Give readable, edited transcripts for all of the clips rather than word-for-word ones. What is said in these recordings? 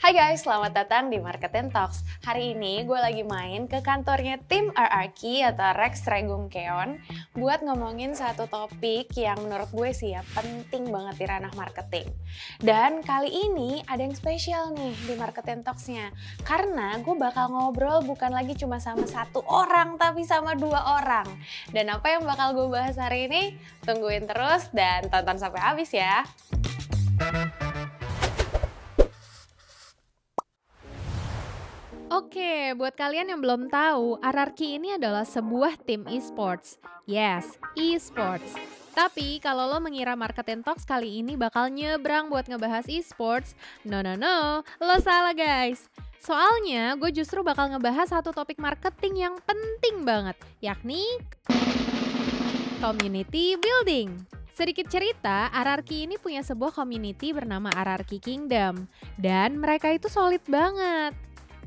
Hai guys, selamat datang di Marketing Talks. Hari ini gue lagi main ke kantornya tim RRQ atau Rex Regum Keon buat ngomongin satu topik yang menurut gue sih ya penting banget di ranah marketing. Dan kali ini ada yang spesial nih di Marketing Talks-nya. Karena gue bakal ngobrol bukan lagi cuma sama satu orang tapi sama dua orang. Dan apa yang bakal gue bahas hari ini? Tungguin terus dan tonton sampai habis ya. Oke, buat kalian yang belum tahu, RRQ ini adalah sebuah tim e-sports. Yes, e-sports. Tapi kalau lo mengira Marketing Talks kali ini bakal nyebrang buat ngebahas e-sports, no, lo salah guys. Soalnya gue justru bakal ngebahas satu topik marketing yang penting banget, yakni community building. Sedikit cerita, RRQ ini punya sebuah community bernama RRQ Kingdom. Dan mereka itu solid banget.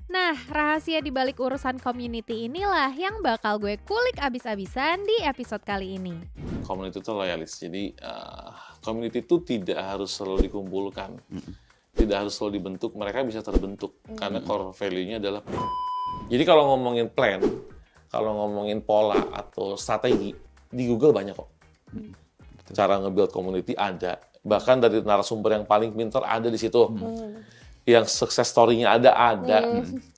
Nah, rahasia di balik urusan community inilah yang bakal gue kulik abis-abisan di episode kali ini. Community itu loyalis, jadi community itu tidak harus selalu dikumpulkan, tidak harus selalu dibentuk, mereka bisa terbentuk karena core value-nya adalah plan. Jadi kalau ngomongin plan, kalau ngomongin pola atau strategi, di Google banyak kok. Cara nge-build community ada, bahkan dari narasumber yang paling pintar ada di situ. Yang success story-nya ada.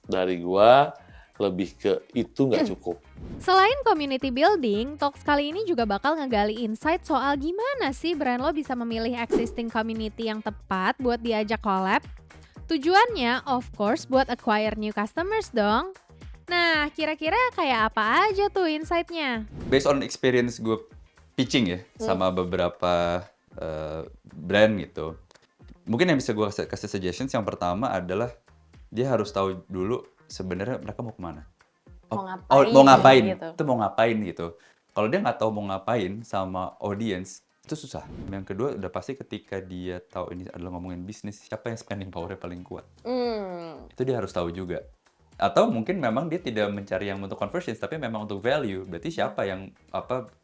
Dari gua lebih ke itu nggak cukup. Selain community building, Talks kali ini juga bakal ngegali insight soal gimana sih brand lo bisa memilih existing community yang tepat buat diajak collab. Tujuannya, of course, buat acquire new customers dong. Nah, kira-kira kayak apa aja tuh insight-nya? Based on experience gue pitching ya sama beberapa brand gitu. Mungkin yang bisa gue kasih suggestions yang pertama adalah dia harus tahu dulu sebenarnya mereka mau kemana. Mau ngapain gitu. Itu mau ngapain gitu. Kalau dia nggak tahu mau ngapain sama audience, itu susah. Yang kedua udah pasti ketika dia tahu ini adalah ngomongin bisnis, siapa yang spending power-nya paling kuat. Itu dia harus tahu juga. Atau mungkin memang dia tidak mencari yang untuk conversions, tapi memang untuk value. Berarti siapa yang,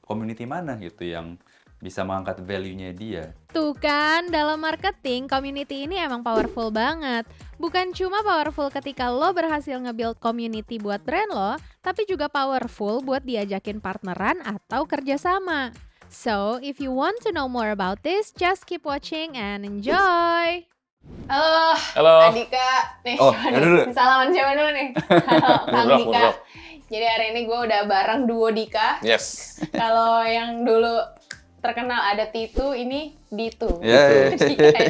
community mana gitu yang bisa mengangkat value-nya dia. Tuh kan, dalam marketing, community ini emang powerful banget. Bukan cuma powerful ketika lo berhasil nge-build community buat brand lo, tapi juga powerful buat diajakin partneran atau kerjasama. So, if you want to know more about this, just keep watching and enjoy! Halo. Andika, nih, dulu. salaman siapa dulu nih? Kang Dika. Mudrok. Jadi hari ini gue udah bareng duo Dika. Yes. Kalau yang dulu terkenal ada Titu, ini Ditu. Yeah. Dika.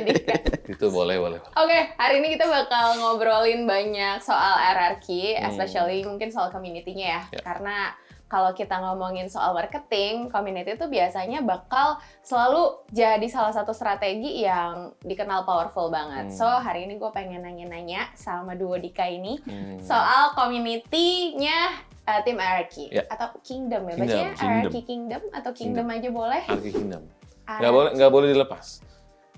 Itu boleh. Oke, hari ini kita bakal ngobrolin banyak soal RRQ, especially mungkin soal community-nya ya. Yeah. Karena kalau kita ngomongin soal marketing, community itu biasanya bakal selalu jadi salah satu strategi yang dikenal powerful banget. So, hari ini gue pengen nanya-nanya sama duo Dika ini soal community-nya tim RRQ atau Kingdom ya. Bacanya RRQ Kingdom atau Kingdom aja boleh? RRQ Kingdom. Nggak boleh dilepas.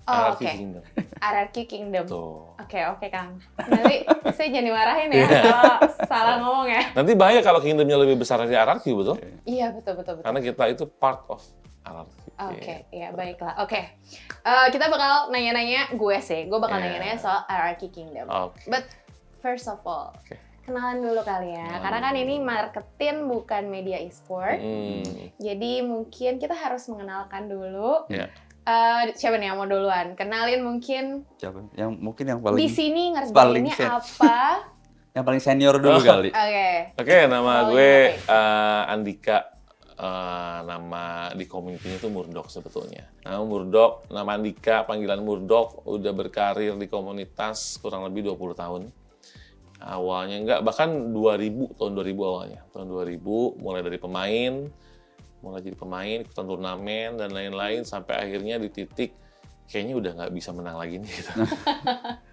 Oh, RRQ oke. Kingdom. RRQ Kingdom. Tuh. Oke, Kang. Nanti saya jangan dimarahin ya kalau salah ngomong ya. Nanti bahaya kalau Kingdomnya lebih besar dari RRQ, betul? Iya, betul. Karena kita itu part of RRQ. Oke, ya baiklah. Oke, kita bakal nanya-nanya gue bakal nanya-nanya soal RRQ Kingdom. Oke. But first of all, Oke. kenalan dulu kali ya. Karena kan ini marketing bukan media e-sport. Jadi mungkin kita harus mengenalkan dulu. Ya. Siapa nih yang mau duluan? Kenalin mungkin Siapa? Yang mungkin yang paling di sini paling ngerjainnya sen- apa? yang paling senior dulu kali. Oke, Nama Oh, gue iya, Andika. Nama di community-nya itu Murdok sebetulnya. Nama Murdok, nama Andika, panggilan Murdok, udah berkarir di komunitas kurang lebih 20 tahun. Awalnya bahkan 2000, tahun 2000 awalnya. Tahun 2000, mulai dari jadi pemain, ikutan turnamen, dan lain-lain, sampai akhirnya di titik kayaknya udah nggak bisa menang lagi nih. Gitu.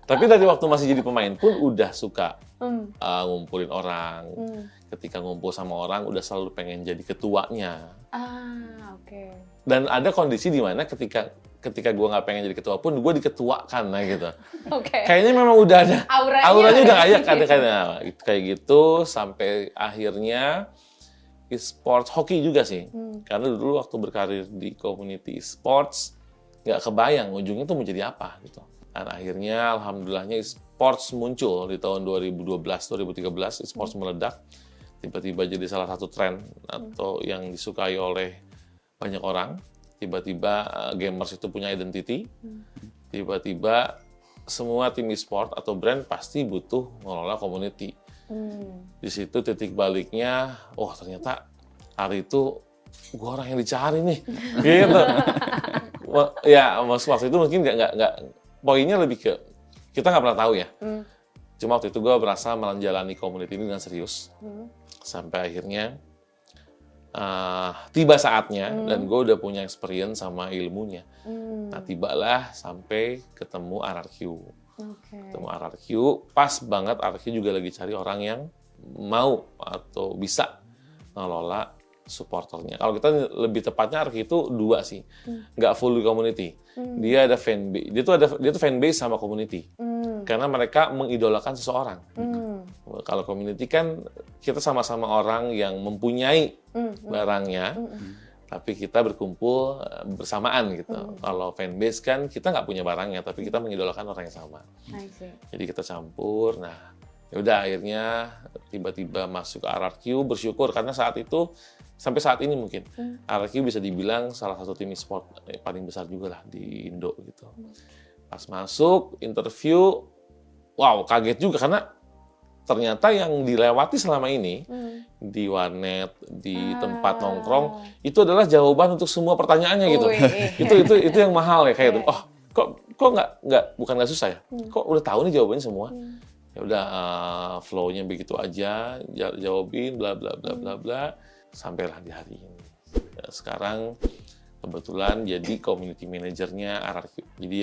Tapi dari waktu masih jadi pemain pun udah suka ngumpulin orang. Ketika ngumpul sama orang, udah selalu pengen jadi ketuanya. Oke. Dan ada kondisi di mana ketika gue nggak pengen jadi ketua pun, gue diketuakan lah gitu. Oke. Kayaknya memang udah ada, auranya udah kayak gitu, sampai akhirnya e-sports, hoki juga sih. Karena dulu waktu berkarir di community e-sports, nggak kebayang ujungnya tuh mau jadi apa gitu. Dan akhirnya alhamdulillahnya e-sports muncul di tahun 2012-2013, e-sports meledak. Tiba-tiba jadi salah satu tren atau yang disukai oleh banyak orang. Tiba-tiba gamers itu punya identity. Tiba-tiba semua tim e-sport atau brand pasti butuh mengelola community. Di situ titik baliknya, oh ternyata hari itu gue orang yang dicari nih, gitu. Ya, waktu itu mungkin nggak poinnya lebih ke kita nggak pernah tahu ya. Cuma waktu itu gue berasa menjalani community ini dengan serius. Sampai akhirnya tiba saatnya dan gue udah punya experience sama ilmunya. Nah tibalah sampai ketemu RRQ. Ketemu RRQ, pas banget RRQ juga lagi cari orang yang mau atau bisa ngelola supporternya. Kalau kita lebih tepatnya RRQ itu dua sih, nggak full di community. Dia ada fanbase, dia tuh fanbase sama community. Karena mereka mengidolakan seseorang. Kalau community kan kita sama-sama orang yang mempunyai barangnya, tapi kita berkumpul bersamaan gitu. Kalau fanbase kan kita nggak punya barangnya, tapi kita mengidolakan orang yang sama. Jadi kita campur. Nah, yaudah akhirnya tiba-tiba masuk ke RRQ, bersyukur karena saat itu sampai saat ini mungkin RRQ bisa dibilang salah satu tim e-sport paling besar juga lah di Indo gitu. Pas masuk interview, wow kaget juga karena ternyata yang dilewati selama ini di warnet, di tempat nongkrong itu adalah jawaban untuk semua pertanyaannya gitu. Itu yang mahal ya kayak itu. Oh, kok nggak bukan nggak susah ya? Kok udah tahu nih jawabannya semua? Ya udah flow-nya begitu aja, jawabin bla bla bla bla bla sampailah di hari ini. Ya, sekarang kebetulan jadi community manajernya RRQ. Jadi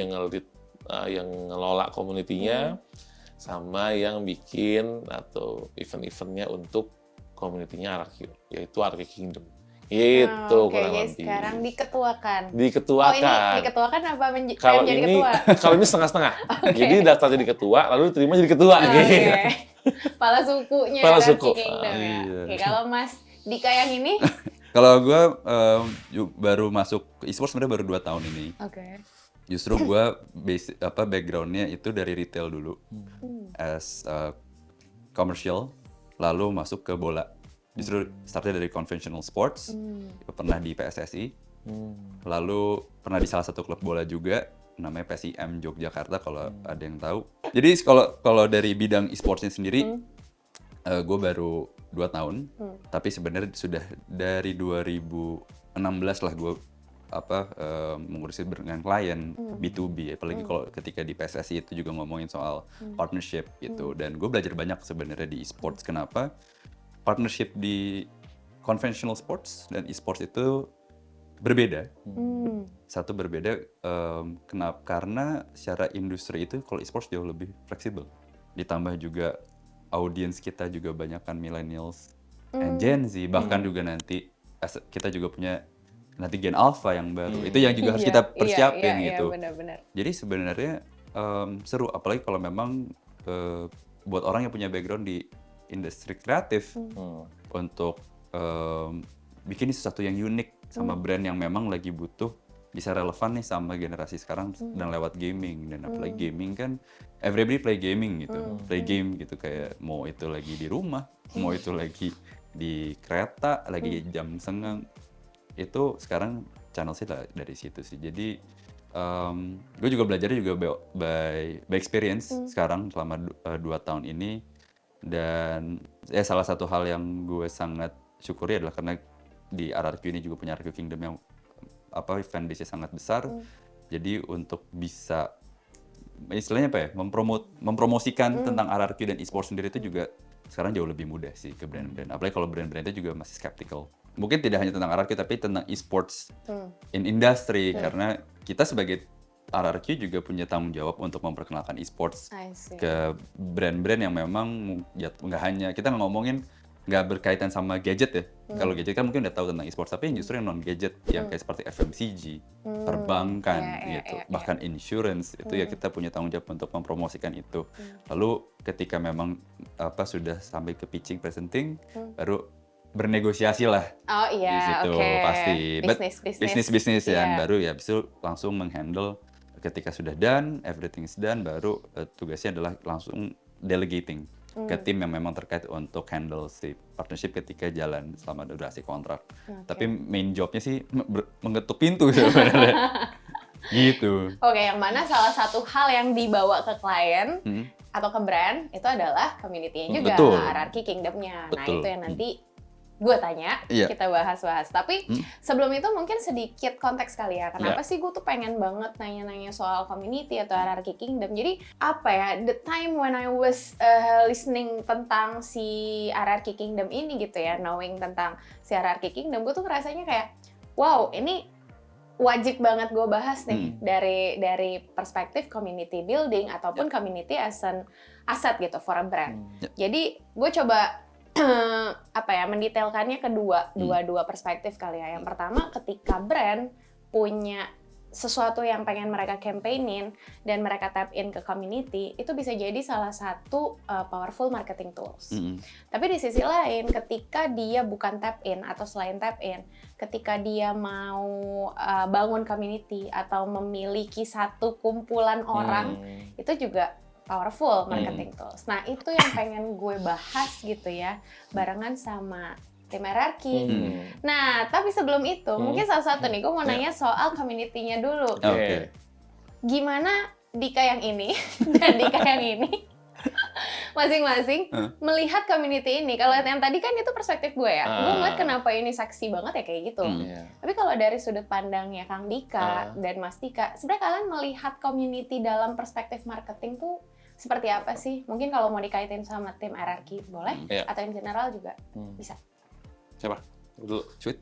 yang ngelola community-nya sama yang bikin atau event-eventnya untuk community-nya RRQ, yaitu RRQ Kingdom. Itu kurang lebih. Sekarang diketuakan. Diketuakan. Oh ini diketuakan apa kalau jadi ini, ketua? Kalau ini setengah-setengah. Jadi daftar jadi ketua, lalu diterima jadi ketua. Gitu. Kepala sukunya Kepala RRQ suku. Kingdom ya. Iya. Oke, kalau Mas Dika yang ini? Kalau gue baru masuk e-sport sebenarnya baru 2 tahun ini. Justru gue backgroundnya itu dari retail dulu, as commercial, lalu masuk ke bola. Justru startnya dari conventional sports, pernah di PSSI, lalu pernah di salah satu klub bola juga, namanya PSIM Yogyakarta kalau ada yang tahu. Jadi kalau dari bidang e-sportsnya sendiri, gue baru 2 tahun, tapi sebenarnya sudah dari 2016 lah gue mengurusi dengan klien B2B, apalagi kalau ketika di PSSI itu juga ngomongin soal partnership gitu. Dan gue belajar banyak sebenarnya di e-sports. Kenapa? Partnership di conventional sports dan e-sports itu berbeda. Satu berbeda, kenapa? Karena secara industri itu kalau e-sports jauh lebih fleksibel. Ditambah juga audiens kita juga banyakkan millennials and Gen Z, bahkan juga nanti kita juga punya nanti Gen Alpha yang baru. Itu yang juga harus kita persiapin gitu. Benar-benar. Jadi sebenarnya seru, apalagi kalau memang buat orang yang punya background di industri kreatif untuk bikin sesuatu yang unik sama brand yang memang lagi butuh, bisa relevan nih sama generasi sekarang dan lewat gaming. Dan apalagi gaming kan everybody play gaming gitu, play game gitu, kayak mau itu lagi di rumah, mau itu lagi di kereta, lagi jam senggang, itu sekarang channel sih dari situ sih. Jadi gue juga belajarnya juga by experience sekarang selama 2 tahun ini. Dan ya salah satu hal yang gue sangat syukuri adalah karena di RRQ ini juga punya RRQ Kingdom yang fanbase-nya sangat besar. Jadi untuk bisa istilahnya mempromosikan tentang RRQ dan e-sport sendiri itu juga sekarang jauh lebih mudah sih ke brand-brand. Apalagi kalau brand-brandnya juga masih skeptical. Mungkin tidak hanya tentang RRQ tapi tentang e-sports in industry, karena kita sebagai RRQ juga punya tanggung jawab untuk memperkenalkan e-sports ke brand-brand yang memang nggak hanya kita ngomongin nggak berkaitan sama gadget ya. Kalau gadget kan mungkin udah tahu tentang e-sports, tapi justru yang non gadget yang kayak seperti FMCG, perbankan gitu, bahkan insurance itu ya kita punya tanggung jawab untuk mempromosikan itu. Lalu ketika memang sudah sampai ke pitching, presenting, baru bernegosiasi lah. Oh iya, di situ oke. pasti. Bisnis Bisnis ya, Iya. baru ya bisa langsung menghandle ketika sudah done, everything is done, baru tugasnya adalah langsung delegating ke tim yang memang terkait untuk handle si partnership ketika jalan selama durasi kontrak. Tapi main jobnya sih mengetuk pintu sebenarnya. Gitu. Oke, yang mana salah satu hal yang dibawa ke klien atau ke brand itu adalah community-nya juga, Betul. hierarchy kingdom-nya. Nah, Betul. itu yang nanti gue tanya, Iya. kita bahas-bahas. Tapi sebelum itu mungkin sedikit konteks kali ya. Kenapa sih gue tuh pengen banget nanya-nanya soal community atau hierarchy kingdom. Jadi apa ya, the time when I was listening tentang si hierarchy kingdom ini gitu ya, knowing tentang si hierarchy kingdom, gue tuh ngerasanya kayak, wow, ini wajib banget gue bahas nih dari perspektif community building ataupun community as an asset gitu for a brand. Jadi gue coba mendetailkannya ke dua perspektif kali ya. Yang pertama, ketika brand punya sesuatu yang pengen mereka campaignin dan mereka tap in ke community, itu bisa jadi salah satu powerful marketing tools. Tapi di sisi lain, ketika dia bukan tap in atau selain tap in, ketika dia mau bangun community atau memiliki satu kumpulan orang, itu juga powerful marketing tools. Nah, itu yang pengen gue bahas gitu ya, barengan sama tim hierarki. Nah, tapi sebelum itu, mungkin salah satu nih, gue mau nanya soal community-nya dulu. Oke. Gimana Dika yang ini dan Dika yang ini masing-masing melihat community ini? Kalau yang tadi kan itu perspektif gue ya. Gue ngeliat kenapa ini seksi banget ya kayak gitu. Tapi kalau dari sudut pandangnya Kang Dika dan Mas Dika, sebenarnya kalian melihat community dalam perspektif marketing tuh seperti apa sih? Mungkin kalau mau dikaitin sama tim hierarki boleh, atau in general juga bisa. Siapa? Dulu. Sweet.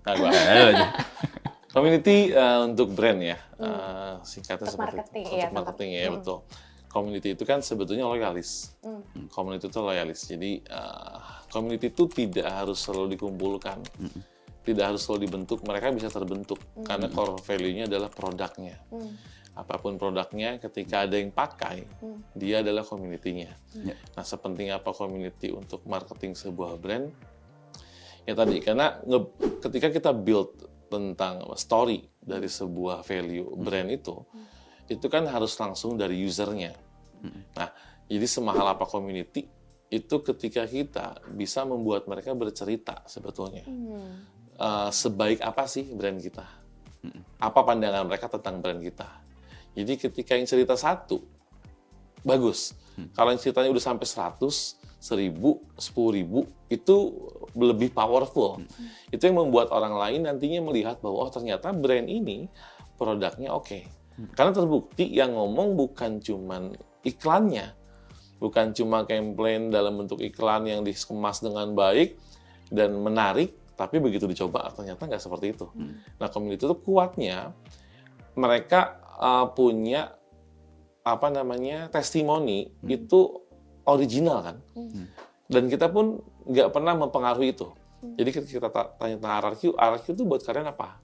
Nah, gua. Community untuk brand ya, singkatnya Untuk seperti marketing, itu. iya, Untuk marketing ya, betul. Community itu kan sebetulnya loyalis. Community itu loyalis. Jadi community itu tidak harus selalu dikumpulkan, tidak harus selalu dibentuk. Mereka bisa terbentuk karena core value-nya adalah produknya. Apapun produknya, ketika ada yang pakai, dia adalah community-nya. Nah, sepenting apa community untuk marketing sebuah brand? Ya tadi, karena ketika kita build tentang story dari sebuah value brand itu kan harus langsung dari usernya. Nah, jadi semahal apa community, itu ketika kita bisa membuat mereka bercerita sebetulnya. Sebaik apa sih brand kita? Apa pandangan mereka tentang brand kita? Jadi ketika yang cerita satu, bagus. Kalau yang ceritanya udah sampai 100, 1000, 10.000, itu lebih powerful. Itu yang membuat orang lain nantinya melihat bahwa oh ternyata brand ini produknya oke. Karena terbukti yang ngomong bukan cuma iklannya, bukan cuma campaign dalam bentuk iklan yang dikemas dengan baik dan menarik, tapi begitu dicoba ternyata nggak seperti itu. Nah, community itu kuatnya mereka punya testimoni itu original kan, dan kita pun nggak pernah mempengaruhi itu. Jadi ketika kita tanya tentang RRQ itu buat kalian apa?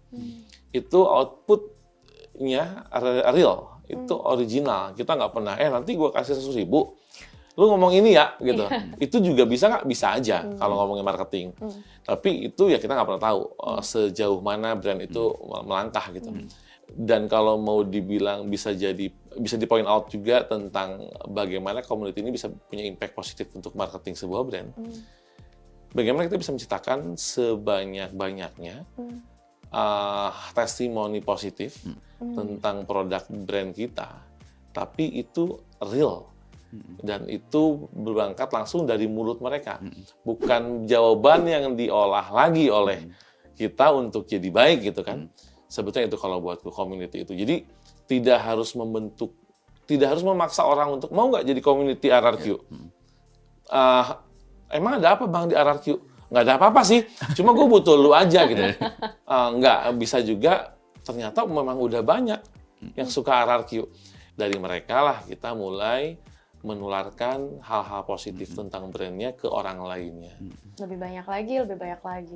Itu outputnya real, itu original. Kita nggak pernah nanti gue kasih 100.000, lu ngomong ini ya gitu. Itu juga bisa nggak? Bisa aja kalau ngomongin marketing. Tapi itu ya kita nggak pernah tahu sejauh mana brand itu melangkah gitu. Dan kalau mau dibilang bisa di point out juga tentang bagaimana community ini bisa punya impact positif untuk marketing sebuah brand. Bagaimana kita bisa menciptakan sebanyak-banyaknya testimoni positif tentang produk brand kita, tapi itu real. Dan itu berangkat langsung dari mulut mereka. Bukan jawaban yang diolah lagi oleh kita untuk jadi baik gitu kan. Sebetulnya itu kalau buat community itu. Jadi tidak harus memaksa orang untuk mau nggak jadi community RRQ. Emang ada apa bang di RRQ? Nggak ada apa-apa sih, cuma gue butuh lu aja gitu. Nggak bisa juga, ternyata memang udah banyak yang suka RRQ. Dari mereka lah kita mulai menularkan hal-hal positif tentang brandnya ke orang lainnya. Lebih banyak lagi.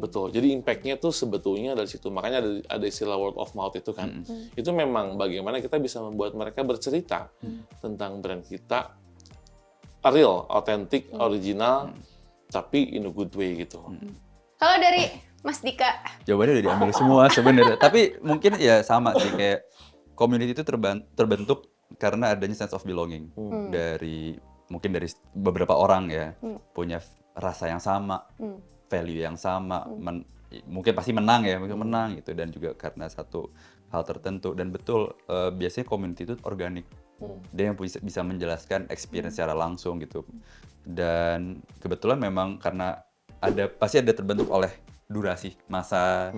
Betul, jadi impact-nya tuh sebetulnya dari situ. Makanya ada istilah word of mouth itu kan. Itu memang bagaimana kita bisa membuat mereka bercerita tentang brand kita real, authentic, original, tapi in a good way gitu. Kalau dari Mas Dika. Jawabannya udah diambil semua sebenarnya. Tapi mungkin ya sama sih, kayak community itu terbentuk karena adanya sense of belonging dari mungkin dari beberapa orang ya, punya rasa yang sama, value yang sama, mungkin pasti menang ya, mungkin menang gitu, dan juga karena satu hal tertentu. Dan betul, biasanya community itu organik. Dia yang bisa menjelaskan experience secara langsung gitu. Dan kebetulan memang karena pasti ada terbentuk oleh durasi, masa,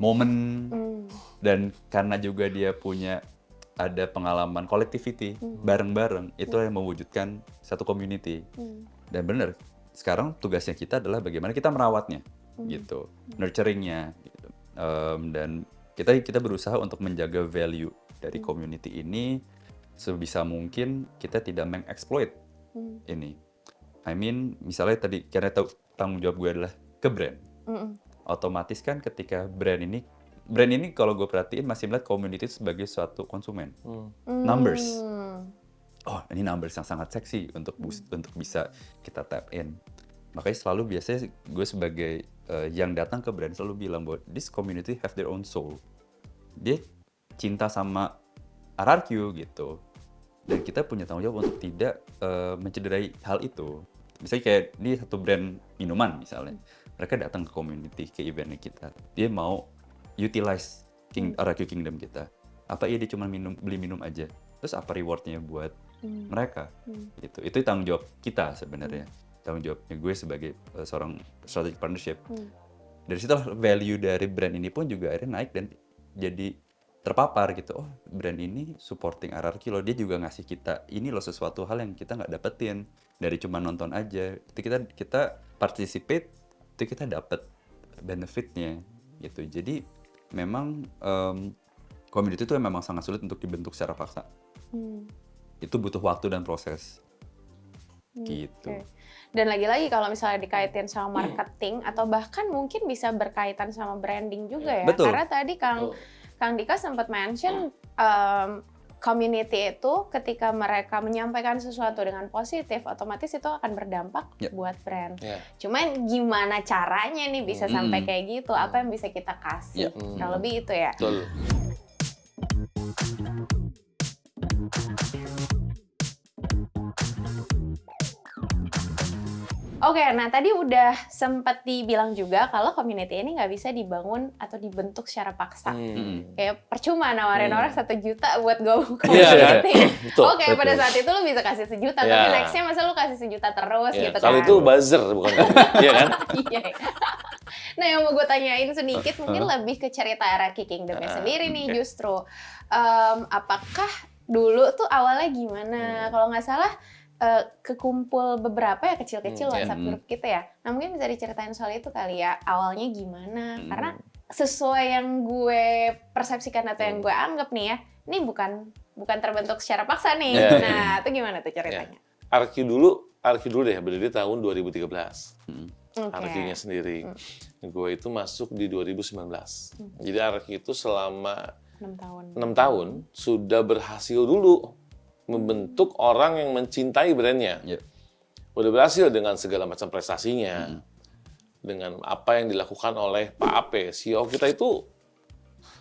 momen, dan karena juga dia punya ada pengalaman collectivity bareng-bareng, itu yang mewujudkan satu community. Dan benar, sekarang tugasnya kita adalah bagaimana kita merawatnya, gitu, nurturingnya, gitu. Dan kita berusaha untuk menjaga value dari community ini sebisa mungkin kita tidak mengeksploit ini. I mean, misalnya tadi karena tanggung jawab gue adalah ke brand. Otomatis kan ketika brand ini kalau gue perhatiin masih melihat community sebagai suatu konsumen. Numbers. Oh, ini numbers yang sangat seksi untuk bisa kita tap in. Makanya selalu biasanya gue sebagai yang datang ke brand selalu bilang bahwa this community have their own soul. Dia cinta sama RRQ gitu. Dan kita punya tanggung jawab untuk tidak mencederai hal itu. Misalnya kayak di satu brand minuman misalnya, mereka datang ke community, ke eventnya kita, dia mau utilize RRQ Kingdom kita. Apa iya dia cuma beli minum aja? Terus apa rewardnya buat mereka? Gitu. Itu tanggung jawab kita sebenarnya. Tanggung jawabnya gue sebagai seorang strategic partnership. Dari situ value dari brand ini pun juga akhirnya naik dan jadi terpapar gitu. Oh, brand ini supporting RRQ loh, dia juga ngasih kita ini loh sesuatu hal yang kita nggak dapetin dari cuma nonton aja. Kita participate, itu kita dapet benefitnya gitu. Jadi memang community itu memang sangat sulit untuk dibentuk secara paksa. Itu butuh waktu dan proses gitu. Okay. Dan lagi-lagi kalau misalnya dikaitin sama marketing atau bahkan mungkin bisa berkaitan sama branding juga ya. Betul. Karena tadi Kang Dika sempat mention community itu ketika mereka menyampaikan sesuatu dengan positif, otomatis itu akan berdampak buat brand. Cuman gimana caranya nih bisa sampai kayak gitu? Apa yang bisa kita kasih? Kurang lebih itu ya. Betul. Oke, nah tadi udah sempat dibilang juga kalau community ini nggak bisa dibangun atau dibentuk secara paksa. Kayak percuma nawarin orang 1 juta buat gabung community. Oke, pada saat itu lu bisa kasih 1 juta, tapi nextnya masa lu kasih 1 juta terus gitu kan. Kalau itu buzzer bukan? Iya kan? Iya. Nah yang mau gue tanyain sedikit mungkin lebih ke cerita RRQ Kingdom-nya sendiri nih justru. Apakah dulu tuh awalnya gimana? Kalau nggak salah kekumpul beberapa ya kecil-kecil WhatsApp grup kita ya. Nah mungkin bisa diceritain soal itu kali ya, awalnya gimana? Karena sesuai yang gue persepsikan atau yang gue anggap nih ya, ini bukan terbentuk secara paksa nih. Nah itu gimana tuh ceritanya? RRQ dulu deh, berdiri tahun 2013. RRQ-nya sendiri. Gue itu masuk di 2019. Jadi RRQ itu selama 6 tahun sudah berhasil dulu membentuk orang yang mencintai brandnya. Udah berhasil dengan segala macam prestasinya, dengan apa yang dilakukan oleh Pak Ape, CEO kita itu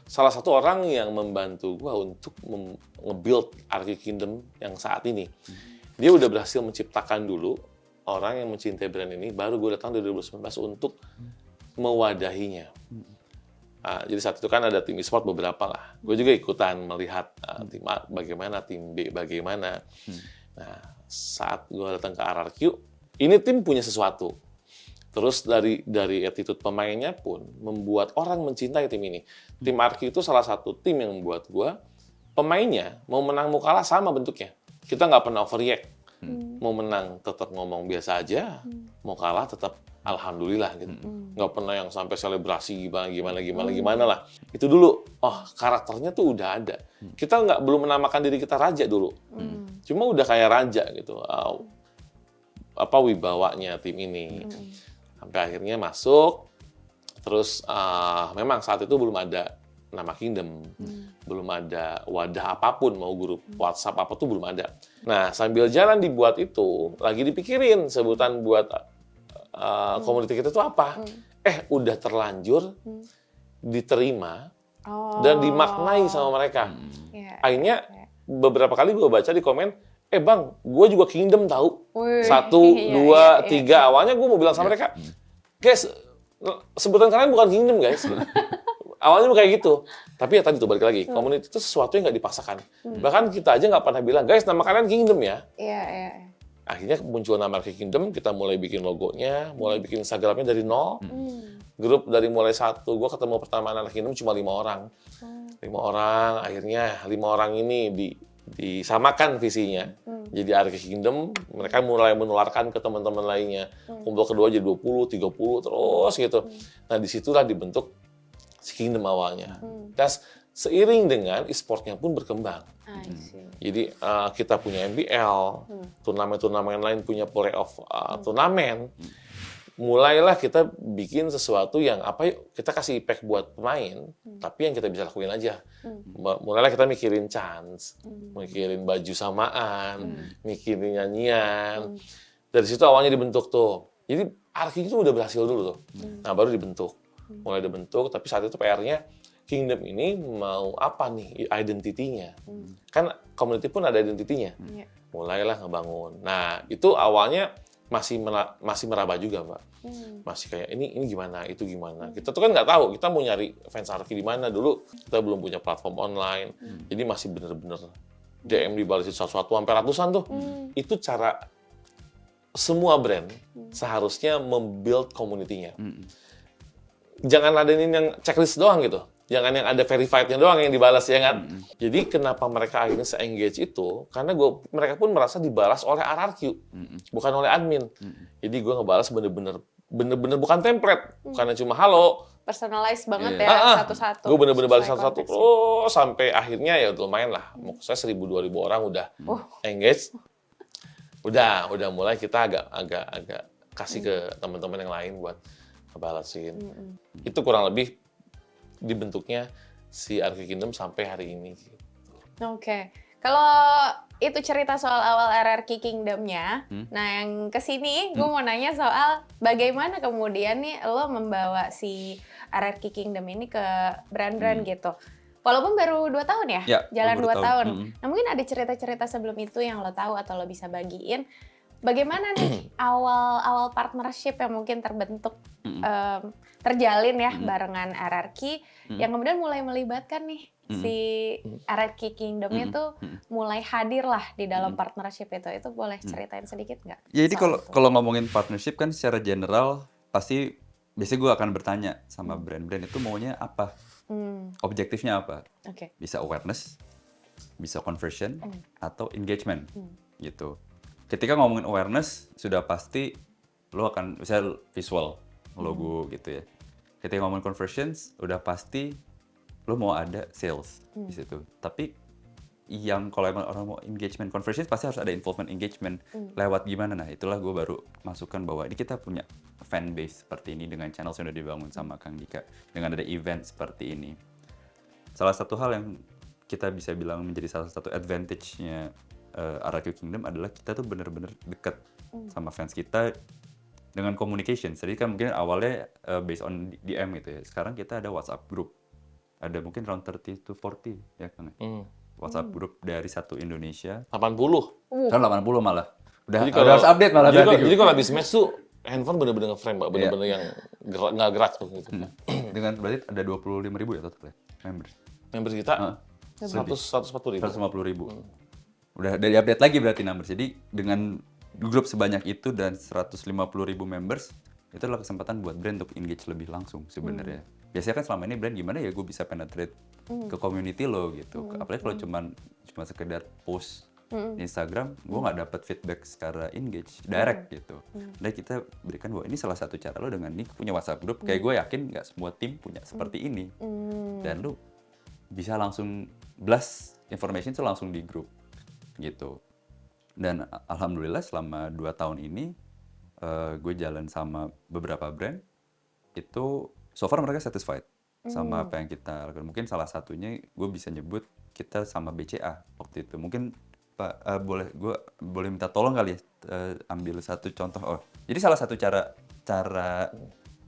salah satu orang yang membantu gua untuk nge-build RRQ Kingdom yang saat ini. Dia udah berhasil menciptakan dulu orang yang mencintai brand ini, baru gue datang di 2019 untuk mewadahinya. Nah, jadi saat itu kan ada tim e-sport beberapa lah. Gue juga ikutan melihat tim A bagaimana, tim B bagaimana. Nah, saat gue datang ke RRQ, ini tim punya sesuatu. Terus dari attitude pemainnya pun membuat orang mencintai tim ini. Tim RRQ itu salah satu tim yang membuat gue, pemainnya mau menang mau kalah sama bentuknya. Kita nggak pernah overreact. Mau menang tetap ngomong biasa aja, mau kalah tetap alhamdulillah gitu. Nggak pernah yang sampai selebrasi gimana lah. Itu dulu, karakternya tuh udah ada. Kita belum menamakan diri kita raja dulu. Cuma udah kayak raja gitu. Wibawanya tim ini. Sampai akhirnya masuk, terus memang saat itu belum ada nama Kingdom, belum ada wadah apapun, mau grup WhatsApp apa tuh belum ada. Nah, sambil jalan dibuat itu, lagi dipikirin sebutan buat community kita itu apa. udah terlanjur diterima Oh. dan dimaknai sama mereka. Iya. Akhirnya beberapa kali gue baca di komen, bang, gue juga Kingdom tahu. Wih, 1, iya, 2, iya, 3. Awalnya gue mau bilang sama mereka, guys, sebutan kalian bukan Kingdom, guys. Awalnya kayak gitu. Tapi ya tadi tuh balik lagi, community itu sesuatu yang nggak dipaksakan. Bahkan kita aja nggak pernah bilang, guys, nama kalian Kingdom ya. Iya, iya. Akhirnya muncul nama Kingdom, kita mulai bikin logonya, mulai bikin Instagramnya dari nol. Hmm. Grup dari mulai 1, gue ketemu pertama anak Kingdom cuma 5 orang. 5 orang, akhirnya 5 orang ini disamakan visinya. Jadi Arki Kingdom, mereka mulai menularkan ke teman-teman lainnya. Kumpul kedua jadi 20, 30, terus gitu. Nah, disitulah dibentuk si Kingdom awalnya. Dan seiring dengan e-sportnya pun berkembang. I see. Jadi kita punya MPL, turnamen-turnamen lain punya playoff turnamen. Mulailah kita bikin sesuatu yang kita kasih impact buat pemain, tapi yang kita bisa lakuin aja. Mulailah kita mikirin chance, mikirin baju samaan, mikirin nyanyian. Dari situ awalnya dibentuk tuh. Jadi Arki itu udah berhasil dulu tuh. Nah, baru dibentuk. Mulai dibentuk, tapi saat itu PR-nya Kingdom ini mau apa nih identitinya? Kan community pun ada identitinya. Iya. Mulailah ngebangun. Nah, itu awalnya masih meraba juga, Mbak. Masih kayak ini gimana, itu gimana. Kita tuh kan nggak tahu, kita mau nyari fans Arki di mana dulu. Kita belum punya platform online. Jadi masih bener-bener DM dibalesin satu-satu sampai ratusan tuh. Itu cara semua brand seharusnya membuild community-nya. Jangan ladenin yang checklist doang gitu. Jangan yang ada verified-nya doang yang dibalas, ya kan? Jadi kenapa mereka akhirnya se-engage itu? Karena mereka pun merasa dibalas oleh RRQ, bukan oleh admin. Jadi gue ngebalas bener-bener bukan template, bukan cuma halo. Personalize banget Iya. ya, satu-satu. Gue bener-bener balas Sesuai satu-satu konteksnya. terus sampai akhirnya ya lumayan lah. Maksudnya 1.000-2.000 orang udah engage. Udah mulai kita agak kasih ke teman-teman yang lain buat ngebalasin. Itu kurang lebih dibentuknya si Arki Kingdom sampai hari ini. Oke. Kalau itu cerita soal awal RRQ Kingdom-nya, nah yang kesini gue mau nanya soal bagaimana kemudian nih lo membawa si RRQ Kingdom ini ke brand-brand gitu. Walaupun baru 2 tahun ya? Ya, Jalan baru 2 2 tahun. tahun. Nah mungkin ada cerita-cerita sebelum itu yang lo tahu atau lo bisa bagiin. Bagaimana nih awal partnership yang mungkin terbentuk, terjalin ya barengan RRQ, yang kemudian mulai melibatkan nih si RRQ Kingdom itu mulai hadir lah di dalam partnership itu. Itu boleh ceritain sedikit nggak? Ya, jadi soal itu? kalau ngomongin partnership kan secara general pasti biasanya gue akan bertanya sama brand-brand itu maunya apa, objektifnya apa. Oke. Bisa awareness, bisa conversion, atau engagement gitu. Ketika ngomongin awareness sudah pasti lo akan misalnya visual logo gitu ya. Ketika ngomongin conversions udah pasti lo mau ada sales di situ. Tapi yang kalau emang orang mau engagement conversions pasti harus ada involvement engagement. Lewat gimana? Nah, itulah gue baru masukkan bahwa ini kita punya fan base seperti ini dengan channel yang udah dibangun sama Kang Dika, dengan ada event seperti ini. Salah satu hal yang kita bisa bilang menjadi salah satu advantage-nya RRQ Kingdom adalah kita tuh bener-bener deket sama fans kita dengan communication. Jadi kan mungkin awalnya based on DM gitu ya. Sekarang kita ada WhatsApp group. Ada mungkin around 30 to 40 ya Kang. WhatsApp group dari satu Indonesia. 80. Kan 80 malah. Udah Jadi harus update malah jadi, berarti. jadi kalau habis match tuh handphone bener-bener nge-frame, Mbak. Bener-bener yang nggak gerak tuh gitu. Dengan berarti ada 25.000 ya total ya members. Members kita Heeh. 140.000. 150.000. Udah dari update lagi berarti numbers. Jadi dengan grup sebanyak itu dan 150.000 members, itu adalah kesempatan buat brand untuk engage lebih langsung sebenarnya. Biasanya kan selama ini brand gimana ya gue bisa penetrate ke community lo gitu. Apalagi kalau cuma sekedar post di Instagram, gue nggak dapat feedback secara engage, direct gitu. Dan kita berikan bahwa ini salah satu cara lo dengan nih punya WhatsApp group. Kayak gue yakin nggak semua tim punya seperti ini. Dan lo bisa langsung blast information itu langsung di grup gitu. Dan alhamdulillah selama 2 tahun ini gue jalan sama beberapa brand itu so far mereka satisfied sama apa yang kita lakukan. Mungkin salah satunya gue bisa nyebut kita sama BCA waktu itu. Mungkin Pak gue boleh minta tolong kali ya ambil satu contoh. Oh, jadi salah satu cara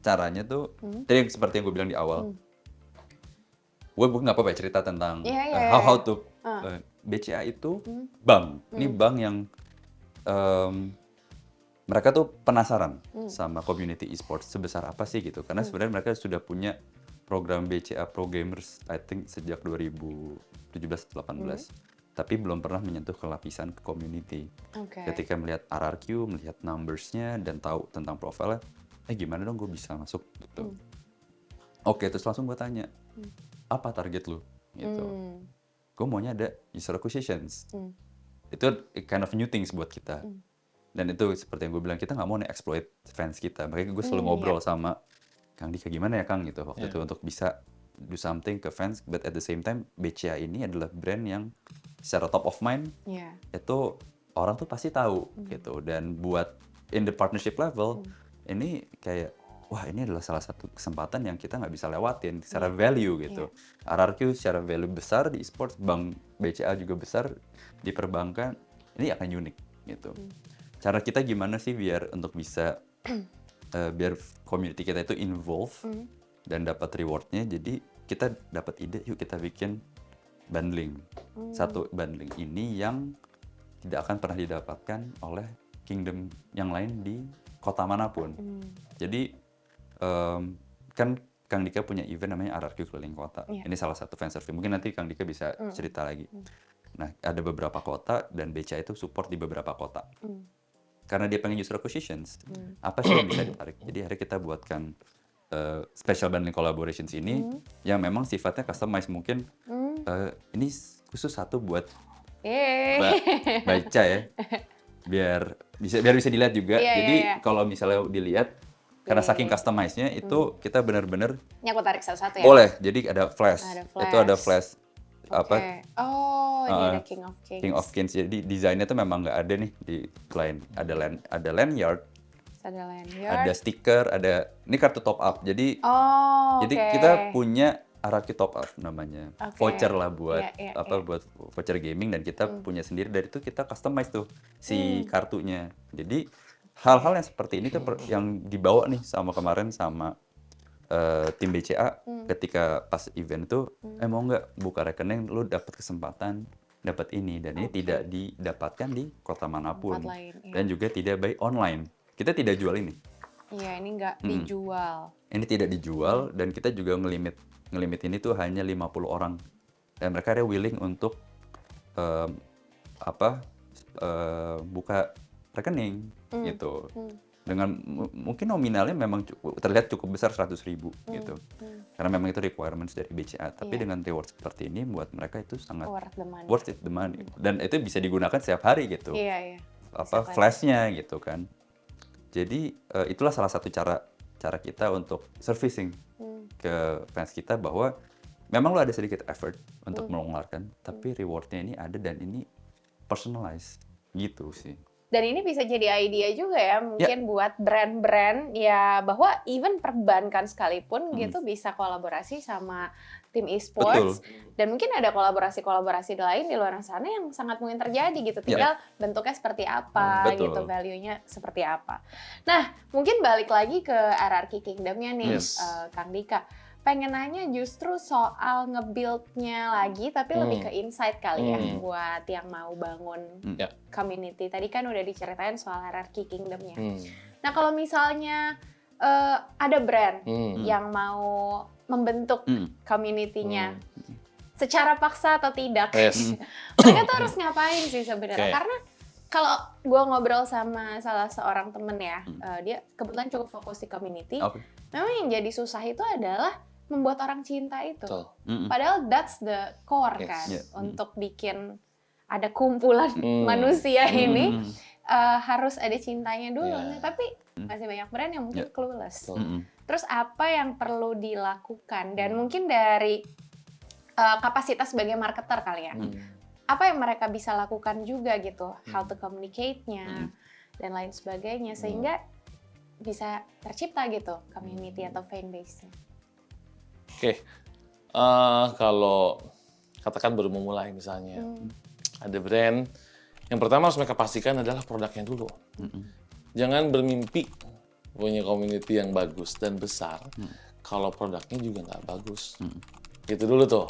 caranya tuh, tadi seperti yang gue bilang di awal, gue nggak apa-apa ya cerita tentang how to BCA itu bank. Ini bank yang mereka tuh penasaran sama community e-sports sebesar apa sih gitu. Karena sebenarnya mereka sudah punya program BCA Pro Gamers, I think sejak 2017-18. Tapi belum pernah menyentuh ke lapisan ke community. Ketika melihat RRQ, melihat numbers-nya, dan tahu tentang profilnya, gimana dong gue bisa masuk gitu. Oke, terus langsung gue tanya, apa target lu? Gitu. Gue maunya ada user acquisitions. Itu kind of new things buat kita. Dan itu seperti yang gue bilang, kita nggak mau exploit fans kita. Makanya gue selalu ngobrol sama Kang Dika, gimana ya Kang gitu waktu itu untuk bisa do something ke fans, but at the same time BCA ini adalah brand yang secara top of mind itu orang tuh pasti tahu gitu. Dan buat in the partnership level ini kayak wah ini adalah salah satu kesempatan yang kita nggak bisa lewatin secara value gitu. RRQ secara value besar di e-sports, bank BCA juga besar di perbankan, ini akan unik gitu. Cara kita gimana sih biar untuk bisa biar community kita itu involve dan dapat rewardnya. Jadi kita dapat ide, yuk kita bikin bundling. Satu bundling ini yang tidak akan pernah didapatkan oleh kingdom yang lain di kota manapun. Jadi kan Kang Dika punya event namanya RRQ Keliling Kota. Ini salah satu fan survey. Mungkin nanti Kang Dika bisa cerita lagi. Nah, ada beberapa kota dan BCA itu support di beberapa kota. Karena dia pengen user acquisitions, apa sih yang bisa ditarik? Jadi akhirnya kita buatkan special bundling collaborations ini yang memang sifatnya customized. Mungkin ini khusus satu buat baca ya, biar bisa dilihat juga. Jadi kalau misalnya dilihat, karena saking customized-nya itu kita benar-benar aku tarik satu-satu ya. Boleh. Jadi ada flash. Itu ada flash apa? Oh, ini ada King of Kings. King of Kings. Jadi desainnya tuh memang nggak ada nih di lain. Ada lanyard. Ada stiker, ada ini kartu top up. Jadi kita punya RRQ top up namanya. Voucher lah buat buat voucher gaming, dan kita punya sendiri. Dari itu kita customize tuh si kartunya. Jadi hal-hal yang seperti ini tuh yang dibawa nih sama kemarin sama tim BCA ketika pas event itu mau nggak buka rekening, lu dapat kesempatan dapat ini, dan ini tidak didapatkan di kota manapun dan juga tidak by online. Kita tidak jual ini. Iya, ini nggak dijual. Ini tidak dijual, dan kita juga ngelimit ini tuh hanya 50 orang, dan mereka ada willing untuk buka rekening gitu. Dengan mungkin nominalnya memang terlihat cukup besar 100.000 gitu, karena memang itu requirements dari BCA. Tapi dengan reward seperti ini buat mereka itu sangat worth it the money, dan itu bisa digunakan setiap hari gitu. Flashnya gitu kan. Jadi itulah salah satu cara kita untuk servicing ke fans kita, bahwa memang lo ada sedikit effort untuk mengeluarkan, tapi rewardnya ini ada dan ini personalized gitu sih. Dan ini bisa jadi idea juga ya, mungkin buat brand-brand ya, bahwa even perbankan sekalipun gitu bisa kolaborasi sama tim e-sports. Dan mungkin ada kolaborasi-kolaborasi lain di luar sana yang sangat mungkin terjadi gitu. Tinggal bentuknya seperti apa gitu, value-nya seperti apa. Nah, mungkin balik lagi ke RRQ Kingdom-nya nih, Kang Dika. Pengen nanya justru soal nge-build-nya lagi, tapi lebih ke insight kali ya, buat yang mau bangun community. Tadi kan udah diceritain soal RRQ Kingdom-nya. Nah, kalau misalnya ada brand yang mau membentuk community-nya secara paksa atau tidak, mereka tuh harus ngapain sih sebenarnya? Karena kalau gue ngobrol sama salah seorang temen ya, dia kebetulan cukup fokus di community. Memang yang jadi susah itu adalah membuat orang cinta itu. Padahal that's the core kan, untuk bikin ada kumpulan manusia ini harus ada cintanya dulu. Nah, tapi masih banyak brand yang mungkin clueless. Terus apa yang perlu dilakukan? Dan mungkin dari kapasitas sebagai marketer kali ya. Apa yang mereka bisa lakukan juga gitu, how to communicate-nya dan lain sebagainya, sehingga bisa tercipta gitu community atau fanbase-nya. Kalau katakan baru memulai misalnya, ada brand, yang pertama harus mereka pastikan adalah produknya dulu. Jangan bermimpi punya community yang bagus dan besar, kalau produknya juga nggak bagus. Gitu dulu tuh.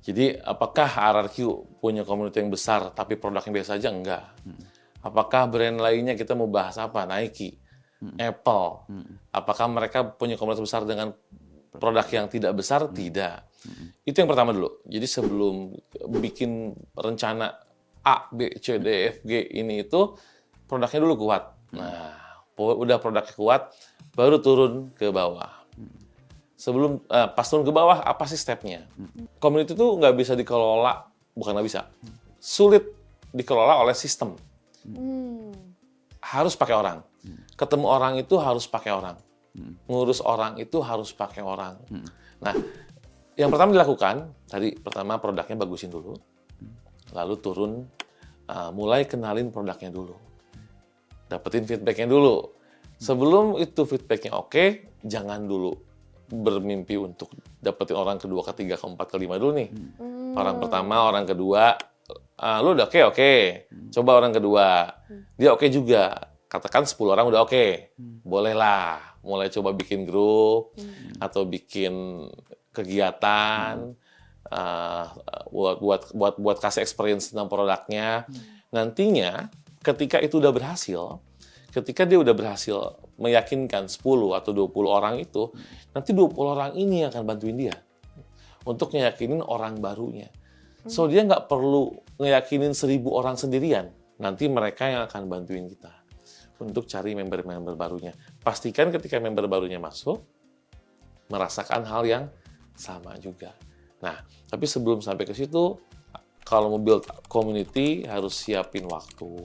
Jadi apakah RRQ punya community yang besar tapi produknya biasa aja? Enggak. Apakah brand lainnya kita mau bahas apa? Nike, Apple. Apakah mereka punya komunitas besar dengan produk yang tidak besar? Tidak. Itu yang pertama dulu. Jadi sebelum bikin rencana A, B, C, D, F, G ini itu produknya dulu kuat. Nah, udah produknya kuat, baru turun ke bawah. Sebelum pas turun ke bawah, apa sih stepnya? Community itu nggak bisa dikelola, bukan nggak bisa, sulit dikelola oleh sistem. Harus pakai orang. Ketemu orang itu harus pakai orang. Ngurus orang itu harus pakai orang. Nah, yang pertama dilakukan, tadi pertama produknya bagusin dulu, lalu turun, mulai kenalin produknya dulu. Dapetin feedback-nya dulu. Sebelum itu feedback-nya oke, jangan dulu bermimpi untuk dapetin orang kedua, ketiga, keempat, kelima dulu nih. Orang pertama, orang kedua, lu udah oke. Coba orang kedua, dia oke juga. Katakan 10 orang udah oke. Bolehlah mulai coba bikin grup atau bikin kegiatan buat kasih experience tentang produknya. Nantinya ketika itu udah berhasil, ketika dia udah berhasil meyakinkan 10 atau 20 orang itu, nanti 20 orang ini yang akan bantuin dia untuk ngeyakinin orang barunya. So dia nggak perlu ngeyakinin 1000 orang sendirian. Nanti mereka yang akan bantuin kita untuk cari member-member barunya. Pastikan ketika member barunya masuk, merasakan hal yang sama juga. Nah, tapi sebelum sampai ke situ, kalau mau build community harus siapin waktu,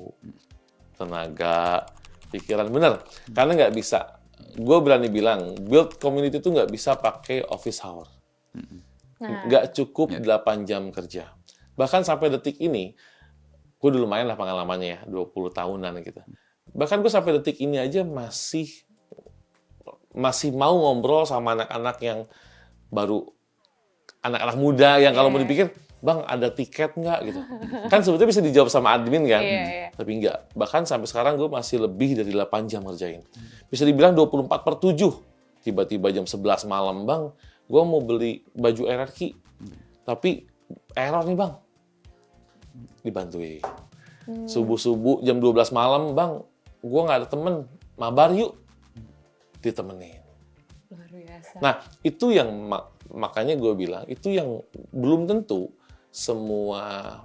tenaga, pikiran. Bener, karena nggak bisa. Gue berani bilang, build community itu nggak bisa pakai office hour. Nggak cukup 8 jam kerja. Bahkan sampai detik ini, gue udah lumayan lah pengalamannya ya, 20 tahunan gitu. Bahkan gue sampai detik ini aja masih mau ngobrol sama anak-anak yang baru, anak-anak muda yang kalau mau dipikir, Bang, ada tiket nggak gitu. Kan sebetulnya bisa dijawab sama admin kan, tapi nggak. Bahkan sampai sekarang gue masih lebih dari 8 jam ngerjain. Bisa dibilang 24/7. Tiba-tiba jam 11 malam, Bang, gue mau beli baju RRQ. Tapi error nih, Bang. Dibantuin. Subuh-subuh jam 12 malam, Bang, gue nggak ada temen, mabar yuk. Ditemenin. Luar biasa. Nah, itu yang makanya gue bilang, itu yang belum tentu semua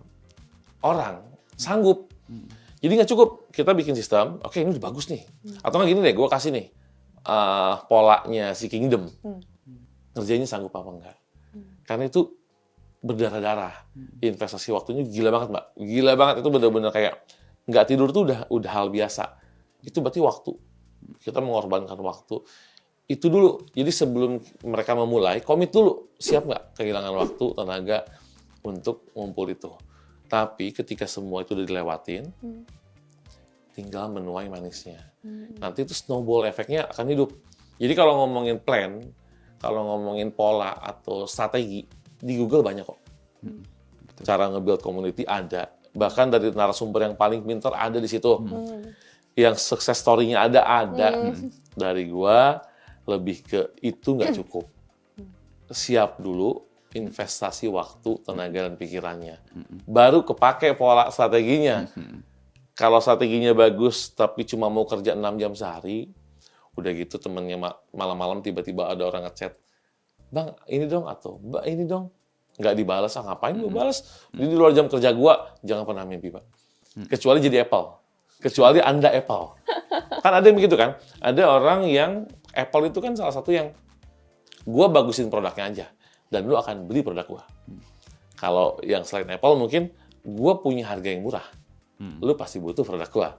orang sanggup. Jadi nggak cukup kita bikin sistem, oke ini udah bagus nih. Atau nggak gini deh, gue kasih nih polanya si Kingdom. Ngerjainnya sanggup apa enggak. Karena itu berdarah-darah. Investasi waktunya gila banget, Mbak. Gila banget, itu benar-benar kayak nggak tidur tuh udah hal biasa. Itu berarti waktu. Kita mengorbankan waktu. Itu dulu. Jadi sebelum mereka memulai, komit dulu. Siap nggak kehilangan waktu, tenaga untuk ngumpul itu. Tapi ketika semua itu udah dilewatin, tinggal menuai manisnya. Nanti itu snowball efeknya akan hidup. Jadi kalau ngomongin plan, kalau ngomongin pola atau strategi, di Google banyak kok. Cara nge-build community ada. Bahkan dari narasumber yang paling pintar ada di situ. Yang success story-nya ada. Dari gua, lebih ke itu nggak cukup. Siap dulu investasi waktu, tenaga, dan pikirannya. Baru kepake pola strateginya. Kalau strateginya bagus, tapi cuma mau kerja 6 jam sehari, udah gitu temennya malam-malam tiba-tiba ada orang ngechat, Bang, ini dong, atau Mbak, ini dong. Nggak dibalas, ngapain gue balas? Ini di luar jam kerja gua, jangan pernah mimpi, Pak. Kecuali jadi Apple. Kecuali Anda Apple. Kan ada yang begitu kan? Ada orang yang, Apple itu kan salah satu yang, gua bagusin produknya aja. Dan lu akan beli produk gua. Kalau yang selain Apple mungkin, gua punya harga yang murah. Lu pasti butuh produk gua.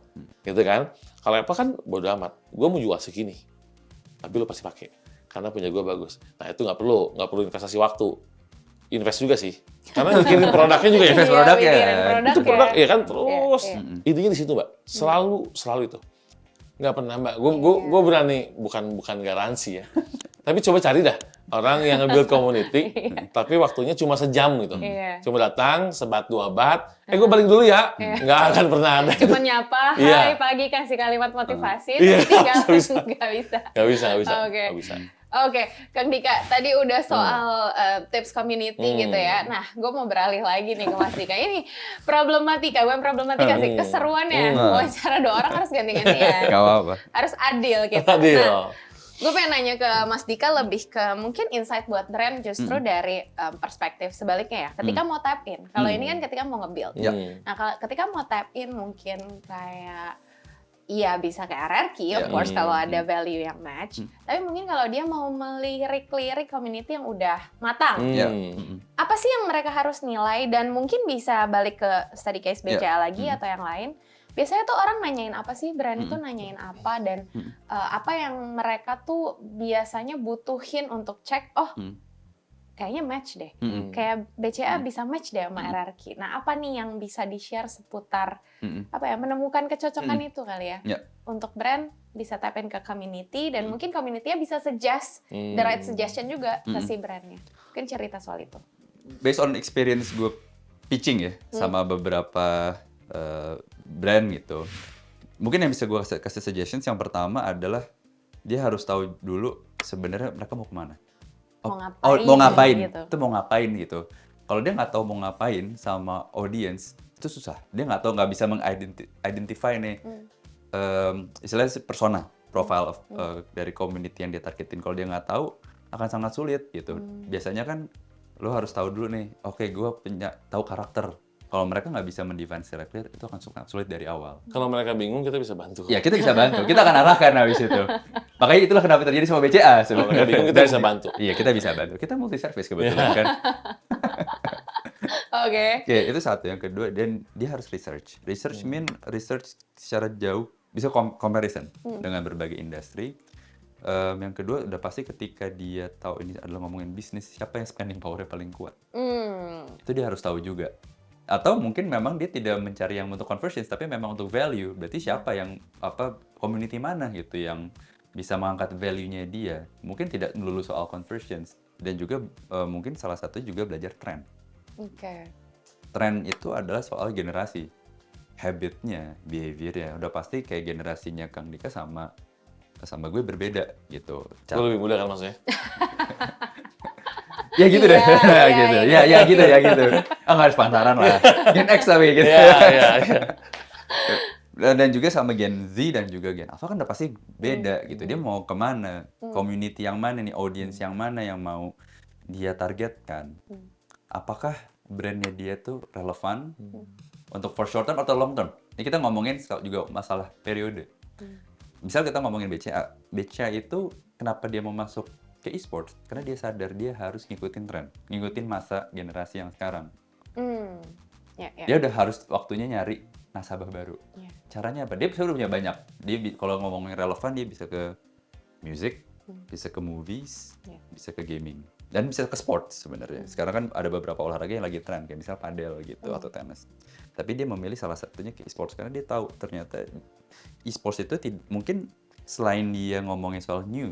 Gitu kan? Kalau Apple kan bodo amat. Gua mau jual segini. Tapi lu pasti pakai. Karena punya gua bagus. Nah itu nggak perlu investasi waktu. Invest juga sih. Karena mikirin produknya juga ya. Invest produknya. Itu produk ya kan terus. Intinya di situ, Mbak. Selalu itu. Nggak pernah, Mbak. Gue berani, bukan garansi ya. Tapi coba cari dah orang yang nge-build community, Iya. tapi waktunya cuma sejam gitu. Iya. Cuma datang, sebat dua bat, gue balik dulu ya. Nggak akan pernah ada. Cuma nyapa, Iya. hai pagi, kasih kalimat motivasi, Iya, tapi tinggal nggak bisa. nggak bisa. Nggak bisa. Oke. Nggak bisa. Oke, Kang Dika, tadi udah soal tips community gitu ya. Nah, gue mau beralih lagi nih ke Mas Dika. Ini bukan problematika sih, keseruannya. Wawancara 2 orang harus ganti-gantian. Gak apa-apa. Harus adil gitu. Adil. Nah, gue pengen nanya ke Mas Dika lebih ke mungkin insight buat brand justru dari perspektif sebaliknya ya. Ketika mau tap in, kalau ini kan ketika mau nge-build. Ya. Nah, ketika mau tap in mungkin kayak iya bisa kayak RRQ, of course kalau ada value yang match. Tapi mungkin kalau dia mau melirik-lirik community yang udah matang, Ya. apa sih yang mereka harus nilai dan mungkin bisa balik ke study case BCA lagi atau yang lain. Biasanya tuh orang nanyain apa sih, brand itu nanyain apa dan apa yang mereka tuh biasanya butuhin untuk cek, kayaknya match deh. Kayak BCA bisa match deh sama RRQ. Nah, apa nih yang bisa di-share seputar menemukan kecocokan itu kali ya. Ya. Untuk brand bisa tap in ke community dan mungkin community-nya bisa suggest the right suggestion juga ke si brandnya. Mungkin cerita soal itu. Based on experience gue pitching ya sama beberapa brand gitu. Mungkin yang bisa gue kasih suggestions yang pertama adalah dia harus tahu dulu sebenarnya mereka mau kemana. Mau ngapain gitu. itu mau ngapain gitu. Kalau dia nggak tahu mau ngapain sama audience itu susah. Dia nggak bisa mengidentify nih istilahnya persona profile dari community yang dia targetin. Kalau dia nggak tahu akan sangat sulit gitu. Biasanya kan lo harus tahu dulu nih. Oke, gue tahu karakter. Kalau mereka nggak bisa mendefine secara clear, itu akan sulit dari awal. Kalau mereka bingung, kita bisa bantu. Ya, kita bisa bantu. Kita akan arahkan habis itu. Makanya itulah kenapa terjadi sama BCA. Kalau mereka bingung, kita bisa bantu. Iya, kita bisa bantu. Kita multi service kebetulan kan. Oke. Oke, itu satu. Yang kedua, dan dia harus research. Research secara jauh, bisa comparison dengan berbagai industri. Yang kedua, udah pasti ketika dia tahu ini adalah ngomongin bisnis, siapa yang spending power-nya paling kuat. Itu dia harus tahu juga. Atau mungkin memang dia tidak mencari yang untuk conversions, tapi memang untuk value. Berarti siapa yang, community mana gitu yang bisa mengangkat value-nya dia. Mungkin tidak melulu soal conversions. Dan juga mungkin salah satu juga belajar tren. Oke. Tren itu adalah soal generasi. Habit-nya, behavior-nya. Udah pasti kayak generasinya Kang Dika sama gue berbeda gitu. Gue lebih muda kan maksudnya? Ya gitu deh. Iya, gitu. Nggak harus pantaran lah. Gen X tapi gitu. Iya. Dan juga sama Gen Z dan juga Gen Alpha kan udah pasti beda gitu. Dia mau kemana? Community yang mana nih? Audience yang mana yang mau dia targetkan? Apakah brandnya dia tuh relevan untuk for short term atau long term? Ini kita ngomongin juga masalah periode. Misal kita ngomongin BCA. BCA itu kenapa dia mau masuk ke e-sports? Karena dia sadar dia harus ngikutin tren, ngikutin masa generasi yang sekarang. Dia udah harus waktunya nyari nasabah baru. Caranya apa? Dia sudah punya banyak. Dia kalau ngomongin relevan, dia bisa ke music, bisa ke movies, bisa ke gaming, dan bisa ke sports sebenarnya. Sekarang kan ada beberapa olahraga yang lagi tren, kayak misal padel gitu atau tenis. Tapi dia memilih salah satunya ke e-sports karena dia tahu ternyata e-sports itu mungkin selain dia ngomongin soal new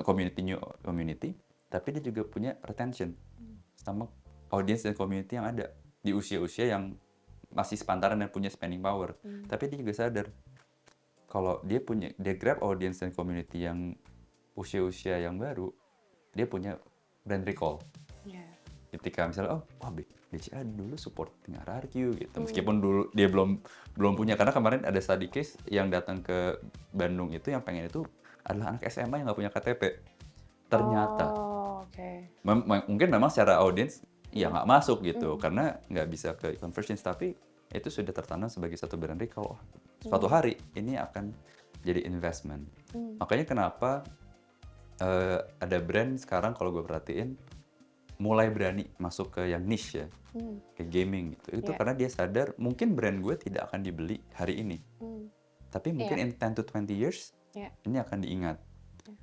community, tapi dia juga punya retention sama audience dan community yang ada di usia-usia yang masih sepantaran dan punya spending power. Tapi dia juga sadar kalau dia grab audience dan community yang usia-usia yang baru, dia punya brand recall. Ketika misalnya BCA dulu supporting RRQ gitu. Meskipun dulu dia belum punya, karena kemarin ada study case yang datang ke Bandung itu yang pengen itu adalah anak SMA yang nggak punya KTP. Ternyata mungkin memang secara audience ya nggak masuk gitu karena nggak bisa ke conversions, tapi itu sudah tertanam sebagai satu brand recall. Suatu hari ini akan jadi investment. Makanya kenapa ada brand sekarang kalau gue perhatiin mulai berani masuk ke yang niche ya, ke gaming gitu. Itu karena dia sadar mungkin brand gue tidak akan dibeli hari ini. Tapi mungkin in 10 to 20 years ini akan diingat.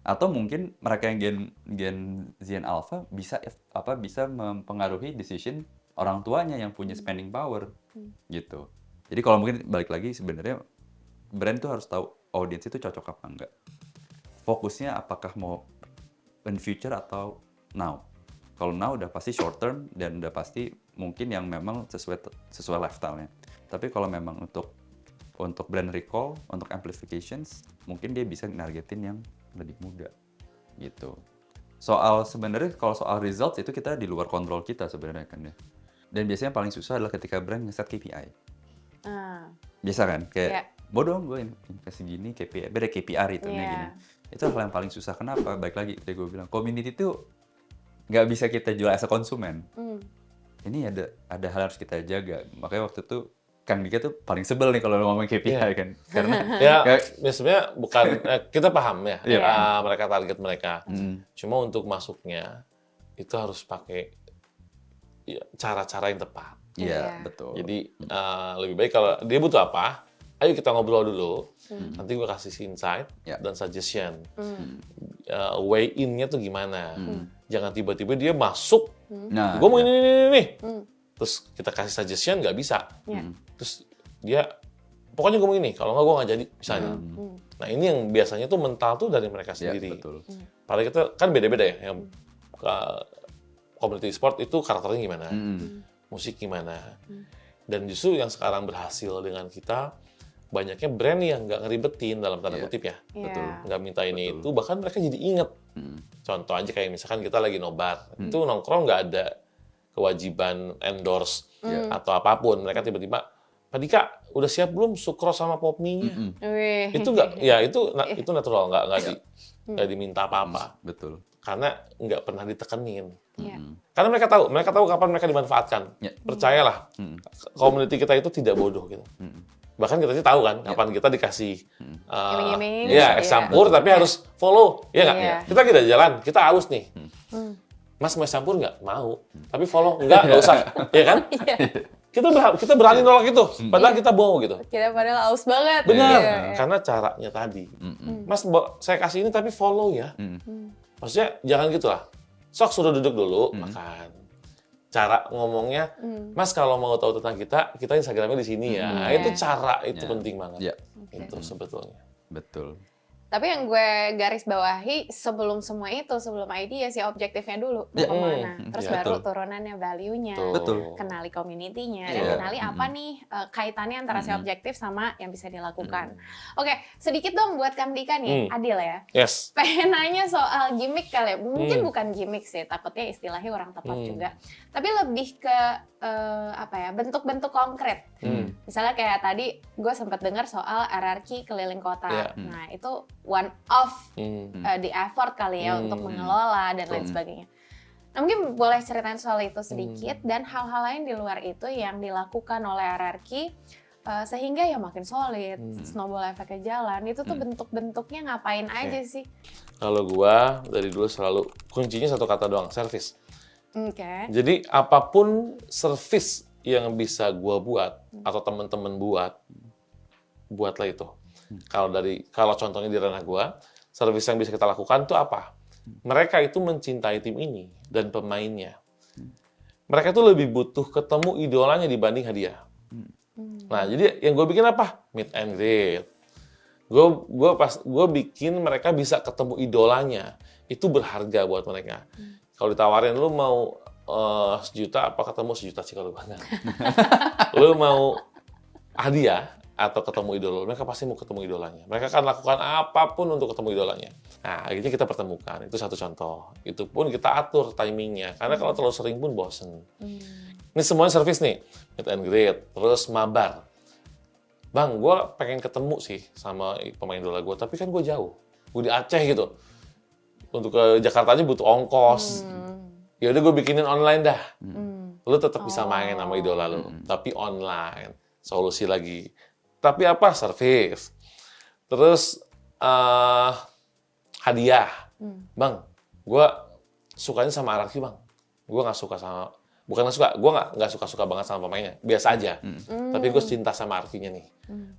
Atau mungkin mereka yang Gen Z and Alpha bisa mempengaruhi decision orang tuanya yang punya spending power gitu. Jadi kalau mungkin balik lagi sebenarnya brand tuh harus tahu audiens itu cocok apa enggak. Fokusnya apakah mau in future atau now. Kalau now udah pasti short term dan udah pasti mungkin yang memang sesuai lifestyle-nya. Tapi kalau memang untuk brand recall, untuk amplifications, mungkin dia bisa nargetin yang lebih muda gitu. Sebenarnya kalau soal results itu kita di luar kontrol kita sebenarnya kan ya. Dan biasanya paling susah adalah ketika brand nge-set KPI. Biasa kan? Kayak bodoh gue investasi gini, KPI, beda KPR itu gini. Itu hal yang paling susah. Kenapa? Baik lagi, kayak gue bilang, community itu nggak bisa kita jual as a konsumen. Ini ada hal harus kita jaga. Makanya waktu itu Kang Dika tuh paling sebel nih kalau ngomong KPI kan. Karena sebenarnya bukan kita paham ya mereka target mereka. Cuma untuk masuknya itu harus pakai cara-cara yang tepat. Iya, betul. Jadi lebih baik kalau dia butuh apa, ayo kita ngobrol dulu. Nanti gue kasih insight dan suggestion. Way in-nya tuh gimana. Jangan tiba-tiba dia masuk, gue mau ini. Terus kita kasih suggestion, nggak bisa. Terus dia, pokoknya gue mau ini, kalau nggak gue nggak jadi, misalnya. Nah ini yang biasanya tuh mental tuh dari mereka sendiri. Betul. Padahal kita kan beda-beda ya. Yang community sport itu karakternya gimana, musik gimana. Dan justru yang sekarang berhasil dengan kita, banyaknya brand yang nggak ngeribetin dalam tanda kutip ya. Betul. Nggak minta ini itu, bahkan mereka jadi inget. Contoh aja kayak misalkan kita lagi nobar, itu nongkrong nggak ada kewajiban endorse atau apapun. Mereka tiba-tiba, Pak Dika, udah siap belum sukros sama popmie-nya? Itu nggak, ya itu natural, nggak diminta apa-apa. Betul. Karena nggak pernah ditekenin. Karena mereka tahu kapan mereka dimanfaatkan. Percayalah, community kita itu tidak bodoh gitu. Bahkan kita sih tahu kan kapan kita dikasih es campur tapi harus follow, ya nggak? Kita jalan, kita haus nih. Mas mau es campur nggak? Mau. Tapi follow nggak usah, ya kan? Kita berani nolak itu, padahal kita mau gitu. Kita padahal haus banget. Benar, karena caranya tadi. Mas, saya kasih ini tapi follow ya. Maksudnya jangan gitulah. Sok suruh duduk dulu, makan. Cara ngomongnya, Mas kalau mau tahu tentang kita Instagramnya di sini ya. Itu cara, itu penting banget. Itu sebetulnya. Betul. Tapi yang gue garis bawahi sebelum semua itu, sebelum idea sih objektifnya dulu mau kemana. Terus baru turunannya value-nya, kenali community-nya, dan kenali apa nih kaitannya antara si objektif sama yang bisa dilakukan. Oke, sedikit dong buat Kang Dika nih, Adil ya. Yes. Pengen nanya soal gimmick kali ya. Mungkin bukan gimmick sih, takutnya istilahnya orang tepat juga. Tapi lebih ke bentuk-bentuk konkret. Misalnya kayak tadi gue sempat dengar soal RRQ keliling kota. Nah itu one of the effort kali ya untuk mengelola dan lain sebagainya. Nah mungkin boleh ceritain soal itu sedikit dan hal-hal lain di luar itu yang dilakukan oleh RRQ sehingga ya makin solid, snowball efeknya jalan. Itu tuh bentuk-bentuknya ngapain aja sih? Kalau gua dari dulu selalu kuncinya satu kata doang, service. Jadi apapun service yang bisa gua buat atau teman-teman buatlah itu. Kalau contohnya di ranah gua, service yang bisa kita lakukan itu apa? Mereka itu mencintai tim ini dan pemainnya. Mereka itu lebih butuh ketemu idolanya dibanding hadiah. Nah, jadi yang gue bikin apa? Meet and greet. Gue bikin mereka bisa ketemu idolanya. Itu berharga buat mereka. Kalau ditawarin lu mau 1 juta, apa ketemu 1 juta sih kalau banget. Lu mau hadiah atau ketemu idol, mereka pasti mau ketemu idolanya. Mereka akan lakukan apapun untuk ketemu idolanya. Nah, akhirnya kita pertemukan. Itu satu contoh. Itu pun kita atur timingnya. Karena kalau terlalu sering pun bosen. Ini semuanya service nih. Meet and greet. Terus mabar. Bang, gue pengen ketemu sih sama pemain idola gue. Tapi kan gue jauh. Gue di Aceh gitu. Untuk ke Jakarta aja butuh ongkos. Ya udah gue bikinin online dah. Lu tetap bisa main sama idola lu. Tapi online. Solusi lagi. Tapi apa? Service. Terus hadiah. Bang, gue sukanya sama RRQ, Bang. Gue nggak suka sama... Bukan nggak suka, gue nggak suka-suka banget sama pemainnya. Biasa aja. Tapi gue cinta sama RRQ-nya nih.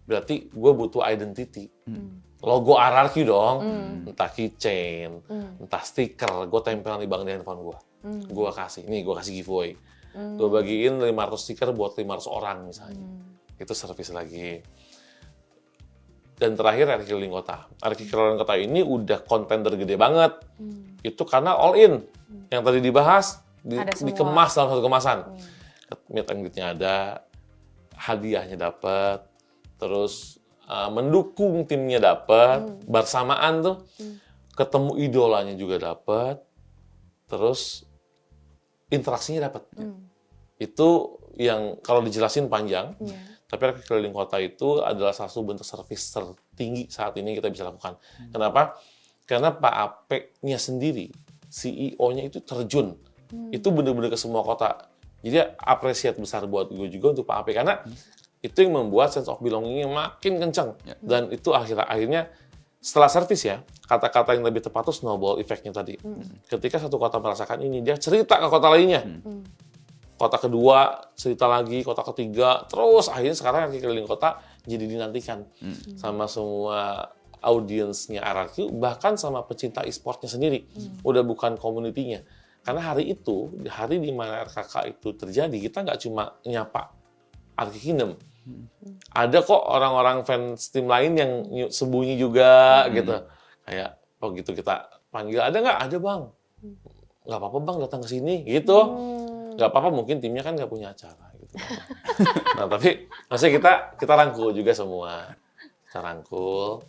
Berarti gue butuh identity. Logo RRQ dong. Entah keychain, entah stiker. Gue tempel di handphone gue. Gue kasih giveaway. Gue bagiin 500 stiker buat 500 orang misalnya. Itu service lagi. dan terakhir RRQ Keliling Kota. RRQ Keliling Kota ini udah konten tergede banget. Itu karena all in. Yang tadi dibahas, Ada semua. dikemas dalam satu kemasan. Meet and greet-nya ada, hadiahnya dapat, terus mendukung timnya dapat, bersamaan tuh, ketemu idolanya juga dapat, terus interaksinya dapat. Itu yang kalau dijelasin panjang, tapi RRQ Keliling Kota itu adalah salah satu bentuk servis tertinggi saat ini kita bisa lakukan. Kenapa? Karena Pak Ape-nya sendiri, CEO-nya itu terjun. Itu benar-benar ke semua kota. Jadi apresiat besar buat gue juga untuk Pak Ape, karena itu yang membuat sense of belonging-nya makin kencang. Dan itu akhirnya setelah servis ya, kata-kata yang lebih tepat itu snowball effect-nya tadi. Ketika satu kota merasakan ini, dia cerita ke kota lainnya. Kota kedua, cerita lagi, kota ketiga, terus akhirnya sekarang RRQ Keliling Kota jadi dinantikan sama semua audiensnya RRQ, bahkan sama pecinta e-sportnya sendiri. Udah bukan community-nya. Karena hari itu, hari di mana RKK itu terjadi, kita nggak cuma nyapa RRQ Kingdom. Ada kok orang-orang fans tim lain yang sembunyi juga gitu. Kayak, oh gitu kita panggil, ada nggak? Ada bang. Nggak apa-apa bang datang ke sini, gitu. Nggak apa-apa, mungkin timnya kan nggak punya acara gitu. Nah, tapi maksudnya kita rangkul juga semua. Kita rangkul.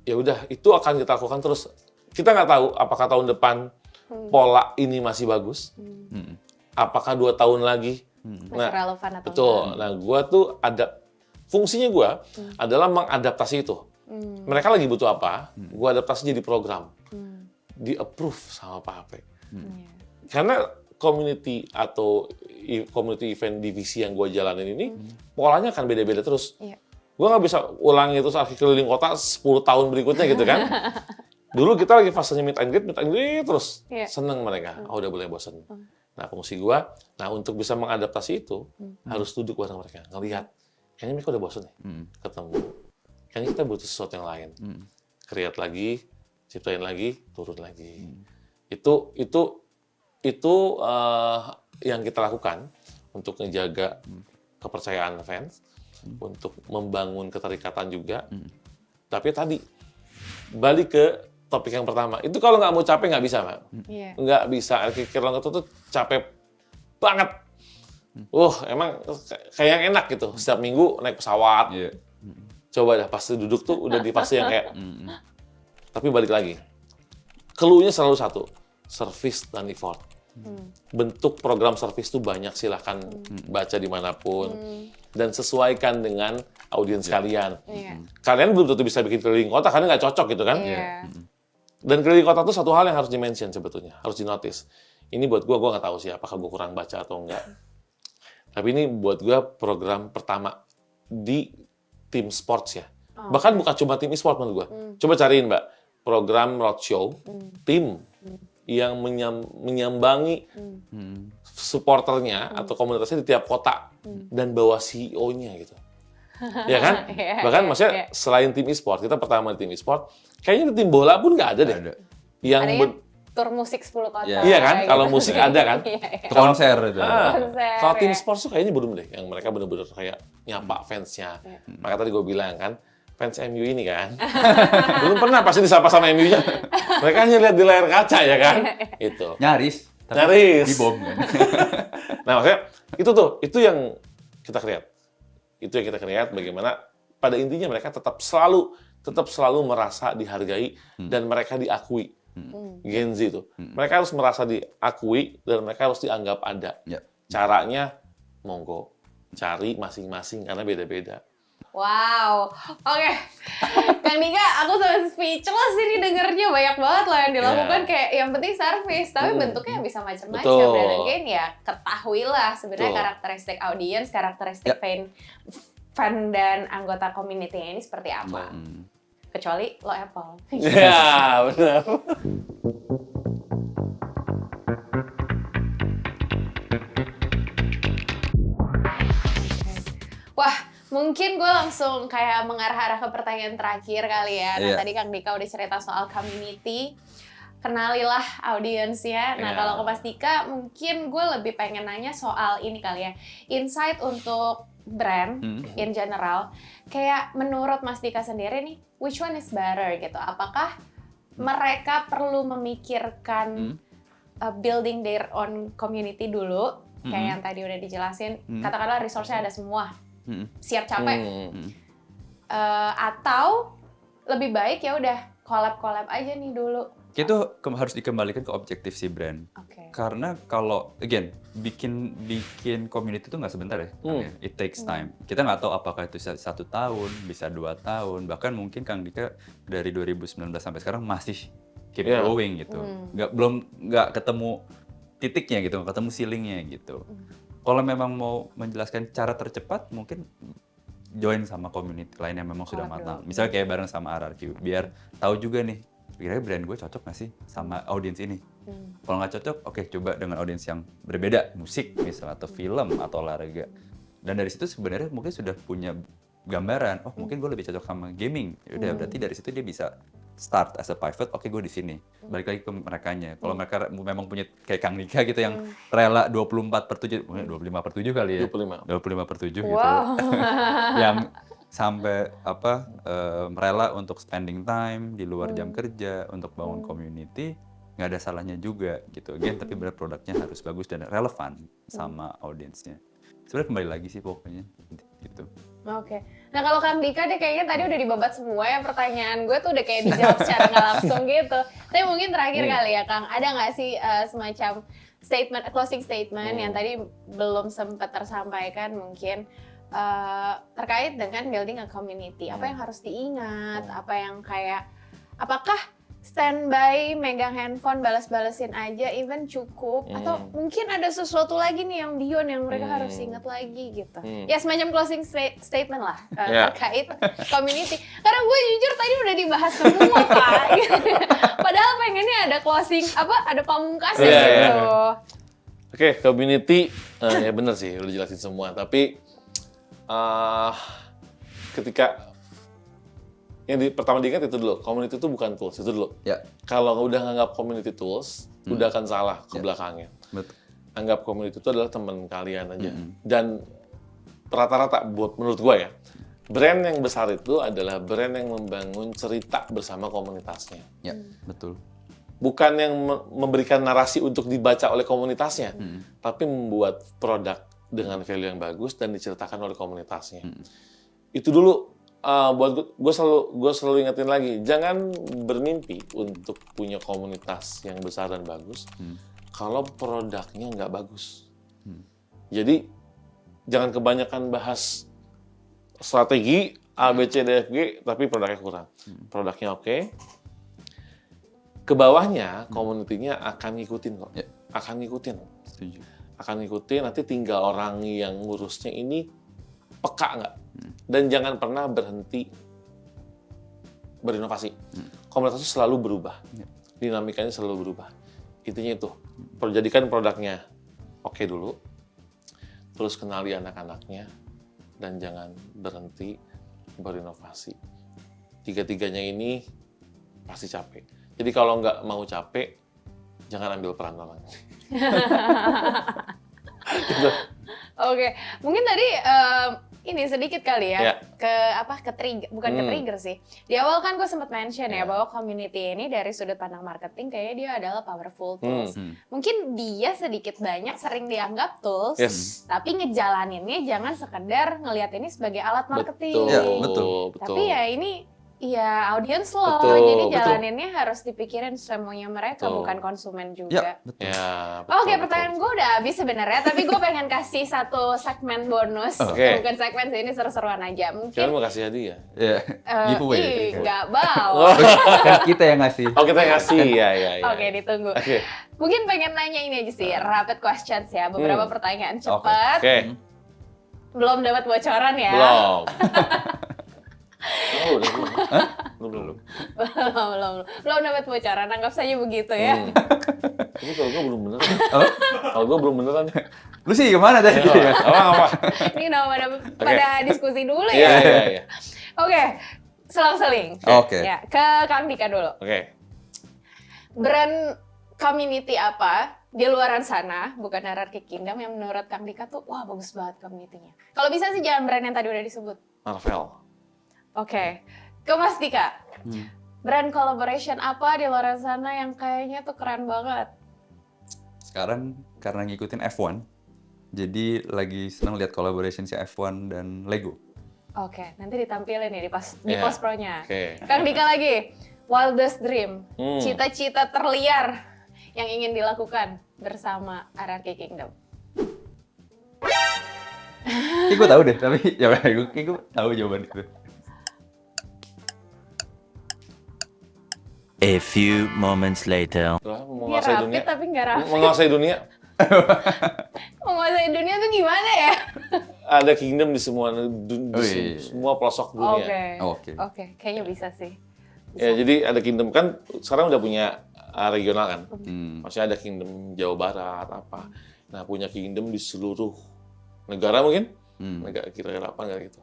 Ya udah, itu akan kita lakukan terus. Kita nggak tahu apakah tahun depan pola ini masih bagus. Apakah 2 tahun lagi. Masih relevan atau betul. Nah, gua tuh ada fungsinya gua adalah mengadaptasi itu. Mereka lagi butuh apa, gua adaptasi jadi program. Di-approve sama Pak Ape. Karena community atau community event divisi yang gue jalanin ini, polanya akan beda-beda terus. Gue nggak bisa ulangi terus RRQ Keliling Kota 10 tahun berikutnya gitu kan. Dulu kita lagi fasenya meet and greet terus. Seneng mereka. Oh, udah boleh bosan. Nah, fungsi gue, untuk bisa mengadaptasi itu, harus duduk bareng mereka, ngelihat. Kayaknya mereka udah bosan nih, ketemu. Kayaknya kita butuh sesuatu yang lain. Create lagi, ciptain lagi, turun lagi. Itu yang kita lakukan untuk menjaga kepercayaan fans, untuk membangun keterikatan juga. Tapi tadi balik ke topik yang pertama, itu kalau nggak mau capek nggak bisa, Mbak. Nggak bisa. RRQ Keliling Kota tuh capek banget. Emang kayak yang enak gitu. Setiap minggu naik pesawat. Coba dah pas duduk tuh udah di fase yang kayak. Tapi balik lagi, clue-nya selalu satu, service dan effort. Bentuk program service itu banyak, silahkan baca dimanapun. Dan sesuaikan dengan audiens kalian. Kalian belum tentu bisa bikin keliling kota, karena nggak cocok gitu kan. Dan keliling kota itu satu hal yang harus di-mention sebetulnya, harus di-notice. Ini buat gue nggak tahu sih apakah gue kurang baca atau enggak. Tapi ini buat gue program pertama di tim sports ya. Bahkan bukan cuma tim e-sport menurut gue. Coba cariin Mbak, program roadshow, tim yang menyambangi supporternya atau komunitasnya di tiap kota dan bawa CEO-nya gitu. Ya kan? Bahkan maksudnya selain tim e-sport, kita pertama di tim e-sport, kayaknya di tim bola pun nggak ada deh. Yang tur musik 10 kota. Iya kan? Kalau musik ada kan? Konser itu. Kalau tim sport tuh kayaknya belum deh, yang mereka bener-bener kayak nyapa fansnya. Maka tadi gue bilang kan, fans MU ini kan, belum pernah pasti disapa sama MU-nya. Mereka hanya lihat di layar kaca ya kan? Itu. Nyaris. Nyaris. Dibom kan. Nah maksudnya itu yang kita create. Itu yang kita create bagaimana pada intinya mereka tetap selalu merasa dihargai dan mereka diakui. Gen Z itu. Mereka harus merasa diakui dan mereka harus dianggap ada. Caranya monggo cari masing-masing karena beda-beda. Wow, oke. Kang Dika, aku sampai speechless ini dengernya, banyak banget loh yang dilakukan, kayak yang penting service, tapi bentuknya bisa macam-macam. Dan again ya, ketahuilah sebenarnya karakteristik audiens, karakteristik fan dan anggota community-nya ini seperti apa. Kecuali lo Apple. Ya, benar. Wah, mungkin gue langsung kayak mengarah-arah ke pertanyaan terakhir kali ya. Nah, tadi Kang Dika udah cerita soal community. Kenalilah audiensnya. Nah, kalau ke Mas Dika, mungkin gue lebih pengen nanya soal ini kali ya. Insight untuk brand in general, kayak menurut Mas Dika sendiri nih, which one is better gitu? Apakah mereka perlu memikirkan building their own community dulu, kayak yang tadi udah dijelasin, katakanlah resource-nya ada semua, siap capek, atau lebih baik ya udah collab aja nih dulu. Itu harus dikembalikan ke objektif si brand. Okay. Karena kalau again bikin community itu nggak sebentar ya, it takes time. Kita nggak tahu apakah itu 1 tahun, bisa 2 tahun, bahkan mungkin Kang Dika dari 2019 sampai sekarang masih keep going gitu. Nggak ketemu titiknya gitu, nggak ketemu ceilingnya gitu. Kalau memang mau menjelaskan cara tercepat, mungkin join sama community lain yang memang sudah matang. Misalnya kayak bareng sama RRQ, biar tahu juga nih, kira-kira brand gue cocok nggak sih sama audiens ini? Kalau nggak cocok, oke coba dengan audiens yang berbeda, musik misalnya, atau film, atau olahraga. Dan dari situ sebenarnya mungkin sudah punya gambaran, oh mungkin gue lebih cocok sama gaming. Yaudah, berarti dari situ dia bisa start as a pivot, oke gue di sini. Balik lagi ke merekanya. Kalau mereka memang punya kayak Kang Dika gitu yang rela 24/7, 25/7 kali ya. 25/7 gitu. Yang sampai rela untuk spending time di luar jam kerja untuk bangun community, nggak ada salahnya juga gitu. Again, tapi benar produknya harus bagus dan relevan sama audiensnya. Sebenarnya kembali lagi sih pokoknya gitu. Oke. Nah kalau Kang Dika deh kayaknya tadi udah dibabat semua ya, pertanyaan gue tuh udah kayak dijawab secara nggak langsung gitu. Tapi mungkin terakhir kali ya Kang, ada nggak sih semacam closing statement yang tadi belum sempat tersampaikan mungkin terkait dengan building a community? Apa yang harus diingat? Apa yang kayak, apakah standby, megang handphone, balas-balasin aja, even cukup, atau mungkin ada sesuatu lagi nih yang beyond yang mereka harus ingat lagi gitu. Ya semacam closing statement lah terkait community. Karena gue jujur tadi udah dibahas semua Pak. Padahal pengennya ada closing, ada pamungkasnya gitu. Oke, community, ya bener sih udah jelasin semua. Tapi ketika yang pertama diingat itu dulu, community itu bukan tools, itu dulu. Kalau udah nganggap community tools, udah akan salah ke belakangnya. Betul. Anggap community itu adalah teman kalian aja. Dan rata-rata menurut gue ya, brand yang besar itu adalah brand yang membangun cerita bersama komunitasnya. Ya, betul. Bukan yang memberikan narasi untuk dibaca oleh komunitasnya, tapi membuat produk dengan value yang bagus dan diceritakan oleh komunitasnya. Itu dulu. Buat gue selalu ingetin lagi, jangan bermimpi untuk punya komunitas yang besar dan bagus kalau produknya nggak bagus. Jadi jangan kebanyakan bahas strategi A, B, C, D, F, G, tapi produknya kurang. Produknya oke. Ke bawahnya, community-nya akan ngikutin kok. Akan ngikutin. Setuju. Akan ngikutin, nanti tinggal orang yang ngurusnya ini peka nggak? Dan jangan pernah berhenti berinovasi. Komunitas itu selalu berubah. Dinamikanya selalu berubah. Intinya itu, jadikan produknya oke dulu, terus kenali anak-anaknya, dan jangan berhenti berinovasi. Tiga-tiganya ini pasti capek. Jadi kalau nggak mau capek, jangan ambil peran orang. Gitu. Oke, mungkin tadi ini sedikit kali ya, ke trigger, bukan ke trigger sih. Di awal kan gue sempat mention ya bahwa community ini dari sudut pandang marketing kayaknya dia adalah powerful tools. Mungkin dia sedikit banyak sering dianggap tools, tapi ngejalaninnya jangan sekedar ngelihat ini sebagai alat marketing. Betul. Tapi ya ini audiens loh, jadi jalaninnya harus dipikirin semuanya mereka, bukan konsumen juga. Betul. Oke, pertanyaan gue udah habis sebenarnya, tapi gue pengen kasih satu segmen bonus, bukan segmen sih, ini seru-seruan aja. Mungkin Kalian mau kasih hadiah? Giveaway. Nggak bau. Kan kita yang ngasih. Oh, kita yang ngasih, ya. Oke, ditunggu. Mungkin pengen nanya ini aja sih, rapid questions ya, beberapa pertanyaan cepat. Belum dapat bocoran ya? Belum. Belum dapat bocoran, anggap saja begitu ya. Tapi kalau gue belum beneran. Kalau gue belum beneran. Lu sih kemana tadi? Apa? Ini pada diskusi dulu ya. Iya. Oke, selang-seling. Oke. Ya, ke Kang Dika dulu. Oke. Brand community apa di luaran sana, bukan Hierarchy Kingdom, yang menurut Kang Dika tuh, wah bagus banget community-nya. Kalau bisa sih jangan brand yang tadi udah disebut. Marvel. Oke, ke Mas Dika. Brand collaboration apa di luar sana yang kayaknya tuh keren banget? Sekarang karena ngikutin F1, jadi lagi seneng lihat collaboration si F1 dan Lego. Oke, nanti ditampilin nih di Iya. post pro-nya. Oke. Kang Dika lagi, wildest dream, Hmm. cita-cita terliar yang ingin dilakukan bersama Hierarchy Kingdom. Kayak gue tahu deh, tapi ya gue tahu jawaban itu. A few moments later. Wah, Ini menguasai rapi dunia. tapi nggak rapi. Menguasai dunia. Menguasai dunia tuh gimana ya? Ada kingdom di semua Oh, iya. semua pelosok dunia. Oke. Oke. Oke, kayaknya bisa sih. Ya, jadi ada kingdom kan sekarang udah punya regional kan. Hmm. Maksudnya ada kingdom Jawa Barat apa. Nah, punya kingdom di seluruh negara mungkin. Negara kira-kira apa enggak gitu.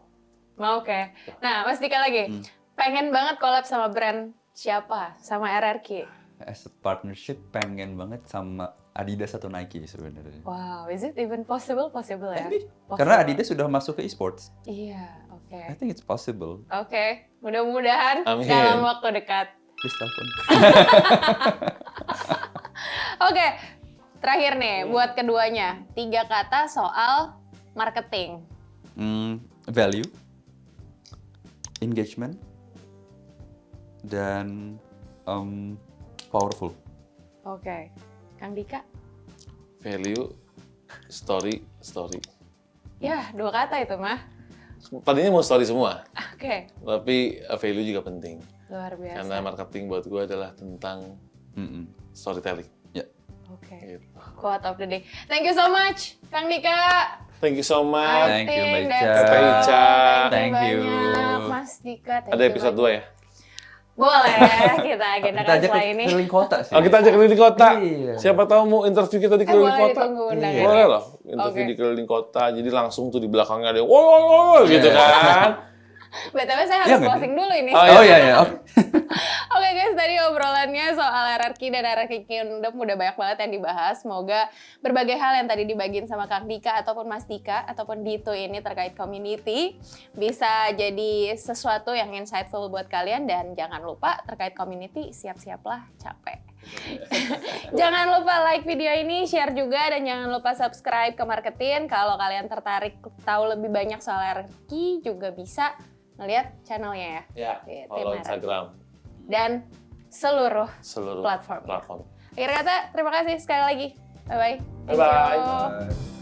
Oke. Nah, Mas Dika lagi. Pengen banget collab sama brand siapa? Sama Hierarchy. As a partnership pengen banget sama Adidas atau Nike sebenarnya. Wow, is it even possible? Possible ya? Possible. Karena Adidas sudah masuk ke e-sports. Iya, oke. I think it's possible. Oke, mudah-mudahan Amin. dalam waktu dekat. Please telepon. Oke, terakhir nih buat keduanya. 3 kata soal marketing. Value, engagement, dan powerful. Oke, Kang Dika? Value, story. Ya, 2 kata itu mah. Tadinya mau story semua, Oke, tapi value juga penting. luar biasa. Karena marketing buat gue adalah tentang storytelling. Ya. Oke, Gitu. quote of the day. Thank you so much, Kang Dika. Thank you so much. Thank you, Mbak Ica. Mbak Ica. Thank you. banyak, Mas Dika. Thank Ada you episode banyak. 2 ya? Boleh, kita agendakan Kita aja setelah ini. keliling kota sih. Oh, kita ajak keliling kota. Iya. Siapa tahu mau interview kita di keliling boleh kota. ditunggu undangannya. Boleh loh, interview Oke. di keliling kota. Jadi langsung tuh di belakangnya ada woi gitu kan. BTW saya Iya harus nggak closing dulu ini. Oh, Oh iya ya. Oke. Oke guys, tadi obrolannya soal Hierarchy dan Hierarchy Kingdom udah banyak banget yang dibahas. Semoga berbagai hal yang tadi dibagiin sama Kang Dika ataupun Mas Dika ataupun Dito ini terkait community bisa jadi sesuatu yang insightful buat kalian. Dan jangan lupa terkait community, siap-siaplah capek. Jangan lupa like video ini, share juga, dan jangan lupa subscribe ke Marketin. Kalau kalian tertarik tahu lebih banyak soal Hierarchy juga bisa ngeliat channelnya ya. Ya, Tim follow Hierarchy. Instagram dan seluruh seluruh platform. platform. Akhir kata, terima kasih sekali lagi. Bye-bye. Thank Bye-bye. you. Bye.